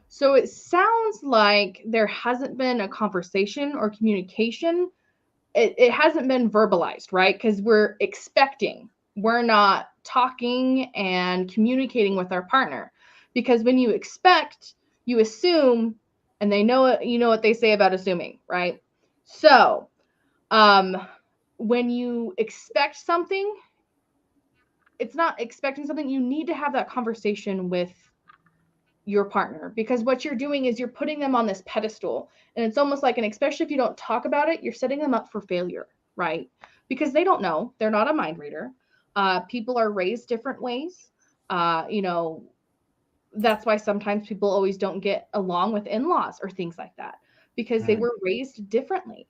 So it sounds like there hasn't been a conversation or communication. It hasn't been verbalized, right? Because we're expecting. We're not talking and communicating with our partner. Because when you expect, you assume, and they know it, you know what they say about assuming, right? So, um, when you expect something, it's not expecting something. You need to have that conversation with your partner, because what you're doing is you're putting them on this pedestal, and it's almost like, and especially if you don't talk about it, you're setting them up for failure, right? Because they don't know, they're not a mind reader. People are raised different ways. You know, that's why sometimes people always don't get along with in-laws or things like that, because they Mm, were raised differently.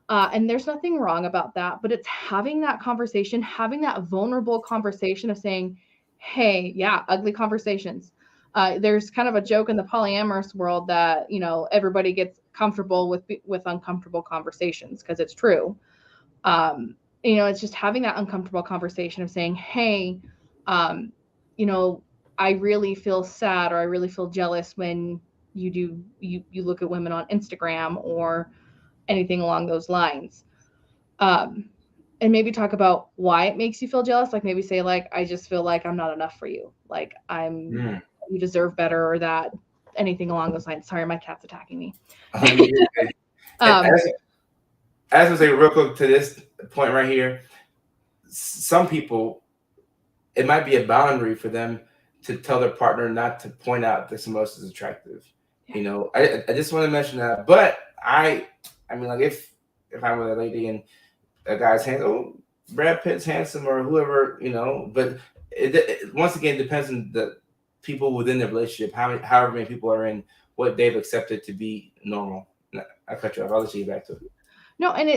And there's nothing wrong about that, but it's having that conversation, having that vulnerable conversation of saying, hey, yeah, ugly conversations. There's kind of a joke in the polyamorous world that, everybody gets comfortable with uncomfortable conversations, because it's true. um, it's just having that uncomfortable conversation of saying, hey, um, you know, I really feel sad, or I really feel jealous when you look at women on Instagram or anything along those lines. Um, and maybe talk about why it makes you feel jealous. Like maybe say, like, I just feel like I'm not enough for you. Like mm. you deserve better, or that, anything along those lines. Sorry, my cat's attacking me. You're okay. And um, as I say real quick to this point right here, some people, it might be a boundary for them to tell their partner not to point out that someone else is attractive. yeah. I just want to mention that. But I mean, like if I'm with a lady and a guy's handsome, oh, Brad Pitt's handsome or whoever, but once again, it depends on the people within the relationship, however many people are in, what they've accepted to be normal. I cut you off. I'll let you get back to it. No, and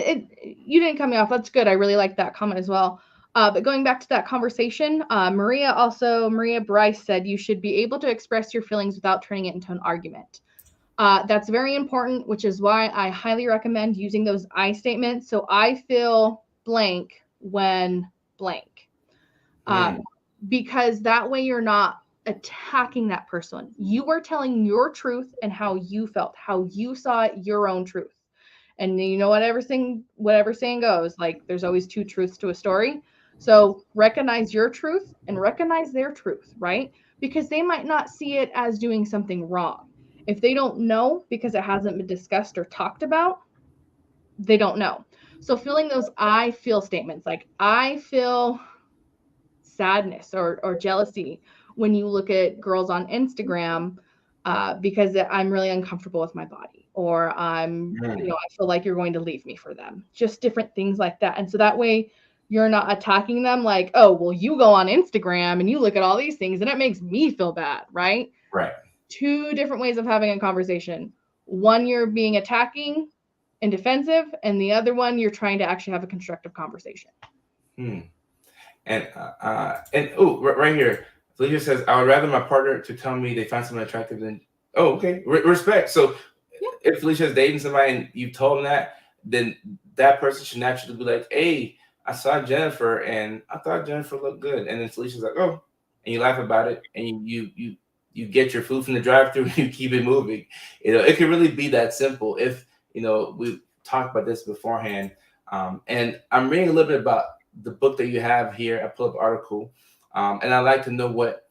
you didn't cut me off. That's good. I really like that comment as well. But going back to that conversation, Maria Bryce said you should be able to express your feelings without turning it into an argument. That's very important, which is why I highly recommend using those I statements. So I feel blank when blank. Um, Mm. because that way you're not attacking that person. You are telling your truth and how you felt, how you saw it, your own truth. And you know, whatever saying goes, like there's always two truths to a story. So recognize your truth and recognize their truth, right? Because they might not see it as doing something wrong. If they don't know because it hasn't been discussed or talked about, they don't know. So feeling those I feel statements, like I feel sadness or jealousy when you look at girls on Instagram, because I'm really uncomfortable with my body, or I feel like you're going to leave me for them. Just different things like that. And so that way you're not attacking them like, oh, well, you go on Instagram and you look at all these things and it makes me feel bad, right? Right. Two different ways of having a conversation. One, you're being attacking and defensive, and the other one, you're trying to actually have a constructive conversation. Hmm. And right here, Felicia says, I would rather my partner to tell me they find someone attractive than. Oh, okay, respect. So if Felicia's dating somebody and you told them that, then that person should naturally be like, hey, I saw Jennifer and I thought Jennifer looked good, and then Felicia's like, oh, and you laugh about it, and you get your food from the drive-thru and you keep it moving. It can really be that simple if we talked about this beforehand. And I'm reading a little bit about the book that you have here. I pulled up an article, and I'd like to know what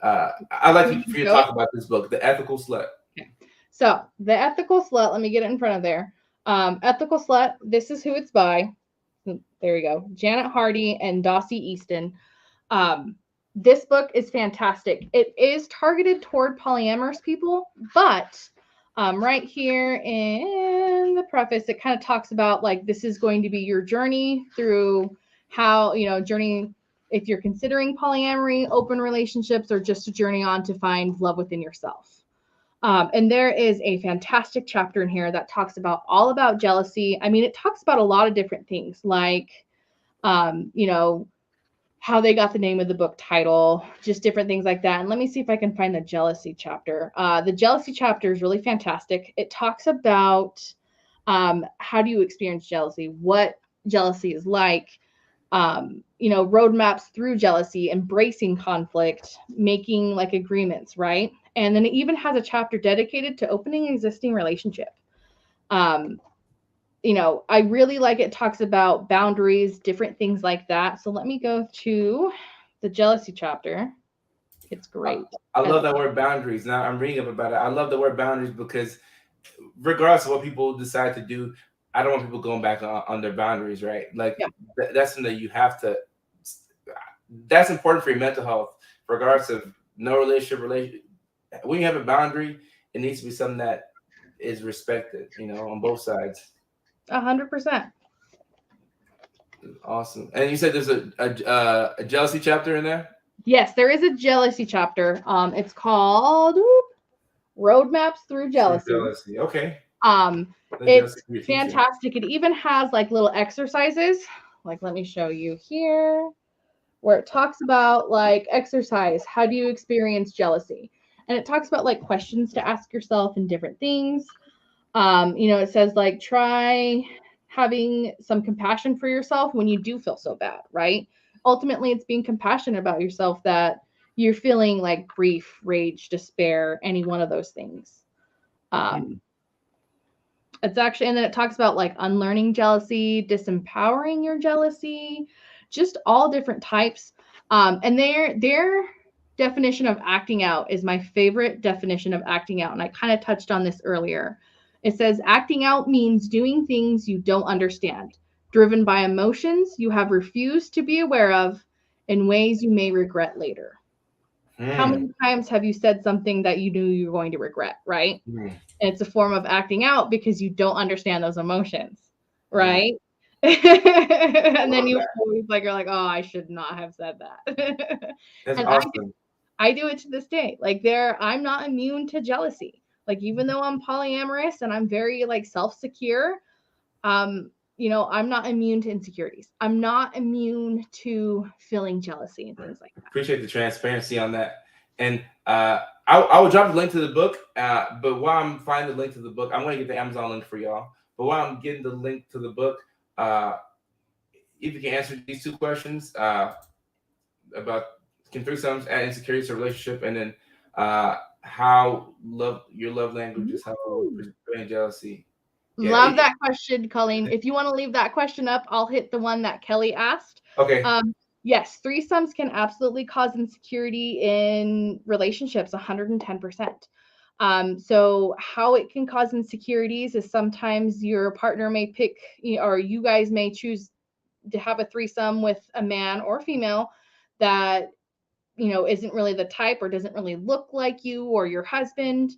I'd like for you to talk about this book, The Ethical Slut. Okay. So The Ethical Slut, let me get it in front of there. Ethical Slut, this is who it's by. There you go. Janet Hardy and Dossie Easton. This book is fantastic. It is targeted toward polyamorous people, but right here in the preface, it kind of talks about like this is going to be your journey through how, journey if you're considering polyamory, open relationships, or just a journey on to find love within yourself. And there is a fantastic chapter in here that talks about all about jealousy. I mean, it talks about a lot of different things like, how they got the name of the book title, just different things like that. And let me see if I can find the jealousy chapter. The jealousy chapter is really fantastic. It talks about how do you experience jealousy, what jealousy is like, roadmaps through jealousy, embracing conflict, making like agreements, right? And then it even has a chapter dedicated to opening an existing relationship. I really like it. Talks about boundaries, different things like that. So let me go to the jealousy chapter. It's great. I love that word boundaries. Now I'm reading up about it. I love the word boundaries because regardless of what people decide to do, I don't want people going back on their boundaries, right? Like that's something that you have to. That's important for your mental health, regardless of no relationship. When you have a boundary, it needs to be something that is respected, on both sides. 100%. Awesome. And you said there's a jealousy chapter in there? Yes, there is a jealousy chapter. It's called Roadmaps Through Jealousy. Okay. It's fantastic. It even has like little exercises. Like, let me show you here, where it talks about like exercise. How do you experience jealousy? And it talks about like questions to ask yourself and different things. It says like try having some compassion for yourself when you do feel so bad, right? Ultimately, it's being compassionate about yourself that you're feeling like grief, rage, despair, any one of those things. It's actually, and then it talks about like unlearning jealousy, disempowering your jealousy, just all different types. And their definition of acting out is my favorite definition of acting out. And I kind of touched on this earlier. It says acting out means doing things you don't understand, driven by emotions you have refused to be aware of in ways you may regret later. How many times have you said something that you knew you were going to regret, right? And it's a form of acting out because you don't understand those emotions, right? And then you always you're like, oh, I should not have said that. That's and awesome. I do it to this day. Like I'm not immune to jealousy. Like even though I'm polyamorous and I'm very like self-secure, I'm not immune to insecurities. I'm not immune to feeling jealousy and things like that. Appreciate the transparency on that. And I will drop the link to the book. But while I'm finding the link to the book, I'm going to get the Amazon link for y'all. But while I'm getting the link to the book, if you can answer these two questions about can threesomes add insecurity to a relationship? And then how your love language is helpful with Woo! preventing jealousy. Yeah. Love that question, Colleen. If you want to leave that question up, I'll hit the one that Kelly asked. Okay. Yes, threesomes can absolutely cause insecurity in relationships, 110%. So how it can cause insecurities is sometimes your partner may pick, or you guys may choose to have a threesome with a man or female that isn't really the type or doesn't really look like you or your husband,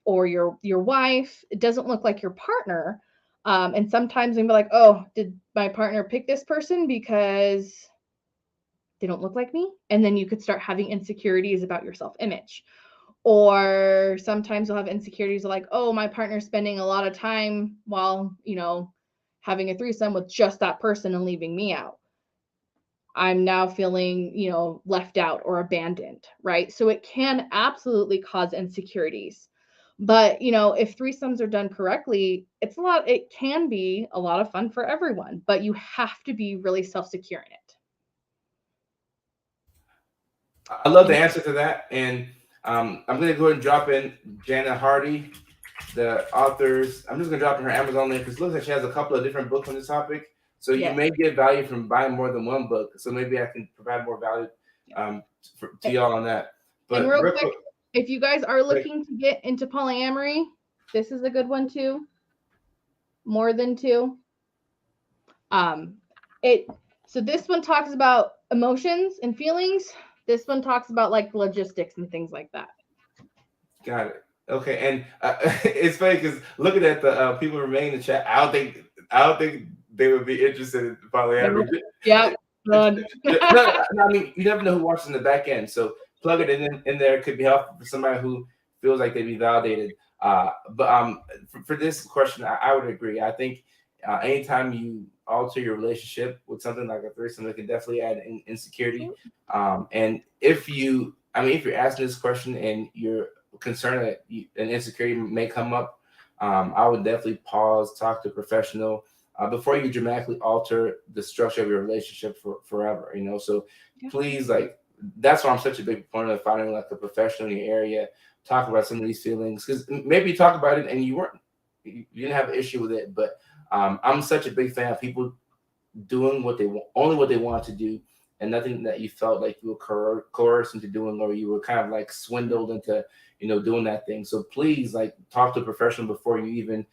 or your wife. It doesn't look like your partner. And sometimes they'll be like, oh, did my partner pick this person because they don't look like me? And then you could start having insecurities about your self-image. Or sometimes you'll have insecurities like, oh, my partner's spending a lot of time while, having a threesome with just that person and leaving me out. I'm now feeling, left out or abandoned, right? So it can absolutely cause insecurities. But, if threesomes are done correctly, it can be a lot of fun for everyone, but you have to be really self-secure in it. I love the answer to that. And I'm going to go ahead and drop in Jana Hardy, the authors. I'm just going to drop in her Amazon link because it looks like she has a couple of different books on this topic. So you may get value from buying more than one book. So maybe I can provide more value to y'all on that. But and real quick, if you guys are looking to get into polyamory, this is a good one too. More than two. So this one talks about emotions and feelings. This one talks about like logistics and things like that. Got it. Okay, and it's funny because looking at the people remaining in the chat, I don't think they would be interested in polyamory. Yeah. No, I mean, you never know who watches in the back end, so plug it in there. Could be helpful for somebody who feels like they'd be validated. But for this question, I would agree. I think anytime you alter your relationship with something like a threesome, it can definitely add insecurity. And if you're asking this question and you're concerned that an insecurity may come up, I would definitely pause, talk to a professional before you dramatically alter the structure of your relationship forever. So please, like, that's why I'm such a big proponent of finding like a professional in your area, talk about some of these feelings, because maybe you talk about it and you didn't have an issue with it, but I'm such a big fan of people doing what they want, only what they want to do, and nothing that you felt like you were coerced into doing, or you were kind of like swindled into, doing that thing. So please, like, talk to a professional before you even,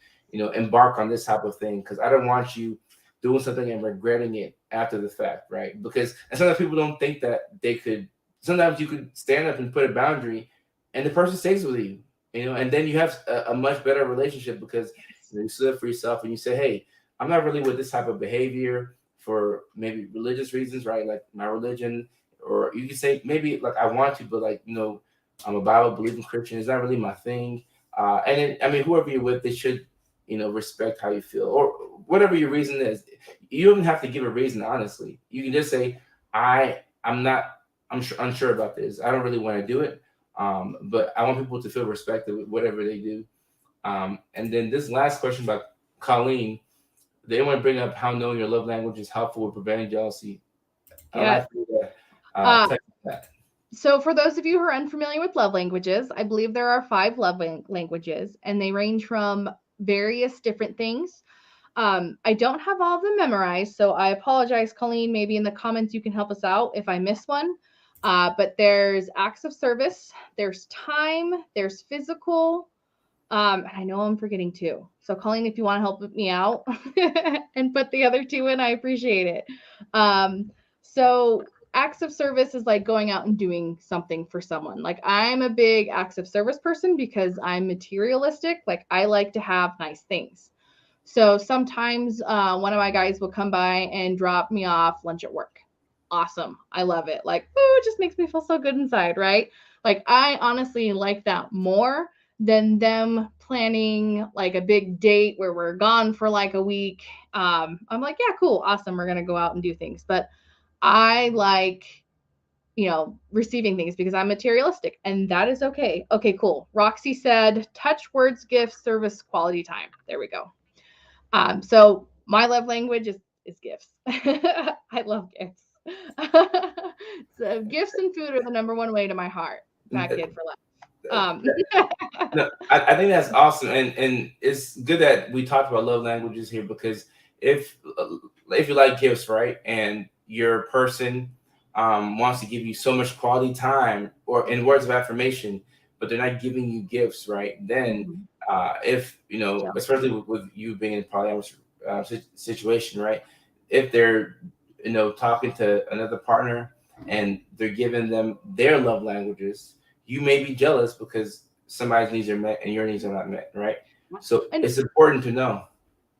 embark on this type of thing, because I don't want you doing something and regretting it after the fact, right? Because and sometimes people don't think that they could. Sometimes you could stand up and put a boundary, and the person stays with you, and then you have a much better relationship because you stood up for yourself and you say, hey, I'm not really with this type of behavior for maybe religious reasons, right? Like my religion, or you can say maybe like I want to, but like, I'm a Bible believing Christian. It's not really my thing. And then, whoever you're with, they should, respect how you feel or whatever your reason is. You don't have to give a reason, honestly. You can just say, I'm unsure about this. I don't really want to do it. But I want people to feel respected with whatever they do. And then this last question about Colleen, they want to bring up how knowing your love language is helpful with preventing jealousy. Yeah. That. So for those of you who are unfamiliar with love languages, I believe there are 5 love languages, and they range from various different things. I don't have all of them memorized, so I apologize, Colleen. Maybe in the comments you can help us out if I miss one. But there's acts of service, there's time, there's physical, and I know I'm forgetting 2. So Colleen, if you want to help me out and put the other 2 in, I appreciate it. So acts of service is like going out and doing something for someone. Like I'm a big acts of service person because I'm materialistic. Like I like to have nice things. So sometimes one of my guys will come by and drop me off lunch at work. Awesome. I love it. Like, oh, it just makes me feel so good inside, right? Like I honestly like that more than them planning like a big date where we're gone for like a week. I'm like, yeah, cool, awesome. We're going to go out and do things. But I like, receiving things because I'm materialistic, and that is okay. Okay, cool. Roxy said, touch, words, gifts, service, quality time. There we go. So my love language is gifts. I love gifts. So gifts and food are the number one way to my heart. Fat kid for life. No, I think that's awesome, and it's good that we talked about love languages here because if if you like gifts, right, and your person wants to give you so much quality time or in words of affirmation, but they're not giving you gifts, right? Then Mhm. if you know, Jealous. especially with you being in a polyamorous situation, right? If they're talking to another partner and they're giving them their love languages, you may be jealous because somebody's needs are met and your needs are not met, right? So And it's important to know.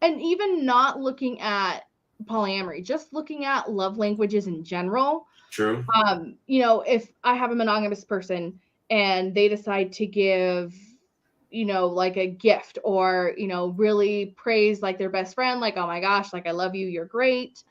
even not looking at polyamory, just looking at love languages in general. True. If I have a monogamous person and they decide to give, like a gift or, really praise like their best friend, like, oh my gosh, like I love you, you're great,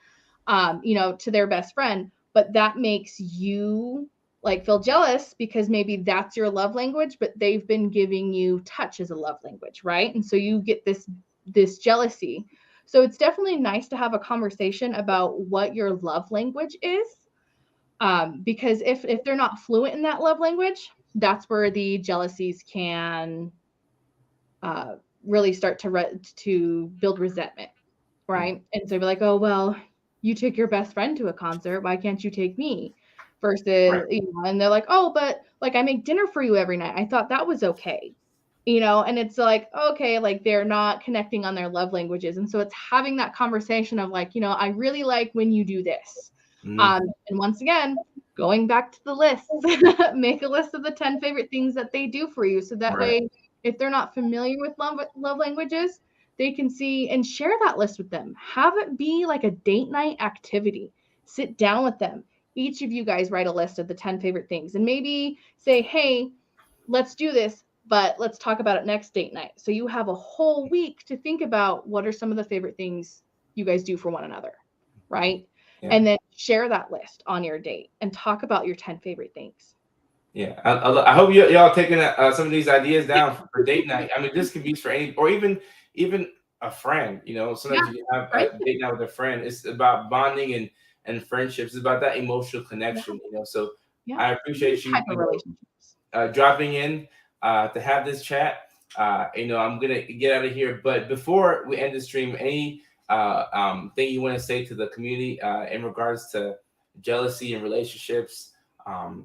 to their best friend, but that makes you like feel jealous because maybe that's your love language, but they've been giving you touch as a love language, right? And so you get this jealousy. So it's definitely nice to have a conversation about what your love language is, because if they're not fluent in that love language, that's where the jealousies can uh, really start to build resentment, Mm. right? And so be like, oh well, you took your best friend to a concert, why can't you take me? Right. Versus, and they're like, oh, but like I make dinner for you every night. I thought that was okay. And it's like, okay, like they're not connecting on their love languages. And so it's having that conversation of like, I really like when you do this. Mhm. And once again, going back to the list, make a list of the 10 favorite things that they do for you. So that Right. way, if they're not familiar with love languages, they can see and share that list with them. Have it be like a date night activity. Sit down with them. Each of you guys write a list of the 10 favorite things and maybe say, hey, let's do this, but let's talk about it next date night. So you have a whole week to think about what are some of the favorite things you guys do for one another, right? Yeah. And then share that list on your date and talk about your 10 favorite things. Yeah. I hope y'all taking some of these ideas down for date night. I mean, this could be used for any, or even a friend. Yeah, Sometimes you have right? a date night with a friend. It's about bonding and friendships. It's about that emotional Yeah, connection. So yeah. I Any appreciate you. type of relationships. Dropping in to have this chat. I'm gonna get out of here, but before we end the stream, any thing you want to say to the community in regards to jealousy and relationships?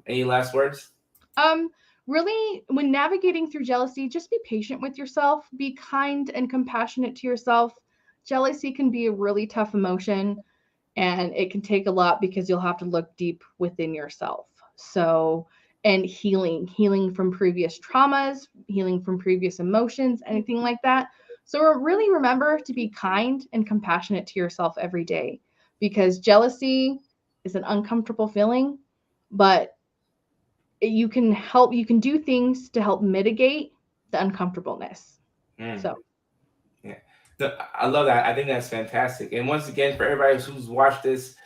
Any last words? Um, Really, when navigating through jealousy, just be patient with yourself, be kind and compassionate to yourself. Jealousy can be a really tough emotion and it can take a lot because you'll have to look deep within yourself. So, and healing from previous traumas, healing from previous emotions, anything like that. So, really remember to be kind and compassionate to yourself every day because jealousy is an uncomfortable feeling, but you can do things to help mitigate the uncomfortableness. Mm. So, Yeah, no, I love that. I think that's fantastic. And once again, for everybody who's watched this,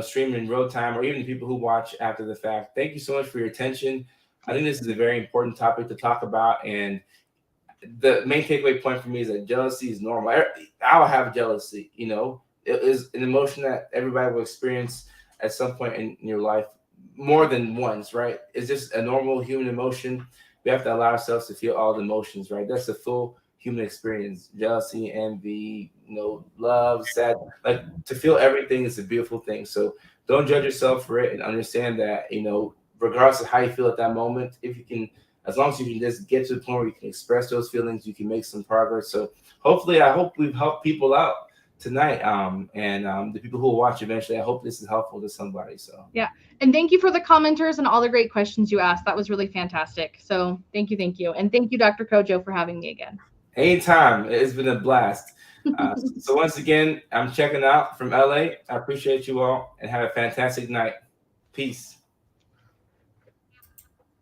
streaming in real time, or even the people who watch after the fact, thank you so much for your attention. I think this is a very important topic to talk about, and the main takeaway point for me is that jealousy is normal. I'll have jealousy. It is an emotion that everybody will experience at some point in your life, more than once, right? It's just a normal human emotion. We have to allow ourselves to feel all the emotions, right? That's the full human experience: jealousy, envy, love, sad. Like, to feel everything is a beautiful thing. So don't judge yourself for it, and understand that regardless of how you feel at that moment, if you can, as long as you can just get to the point where you can express those feelings, you can make some progress. So hopefully, I hope we've helped people out tonight. And the people who will watch eventually, I hope this is helpful to somebody. So yeah. And thank you for the commenters and all the great questions you asked. That was really fantastic. So, thank you, thank you. And thank you, Dr. Kojo, for having me again. anytime, it's been a blast. So once again, I'm checking out from LA. I appreciate you all and have a fantastic night. Peace.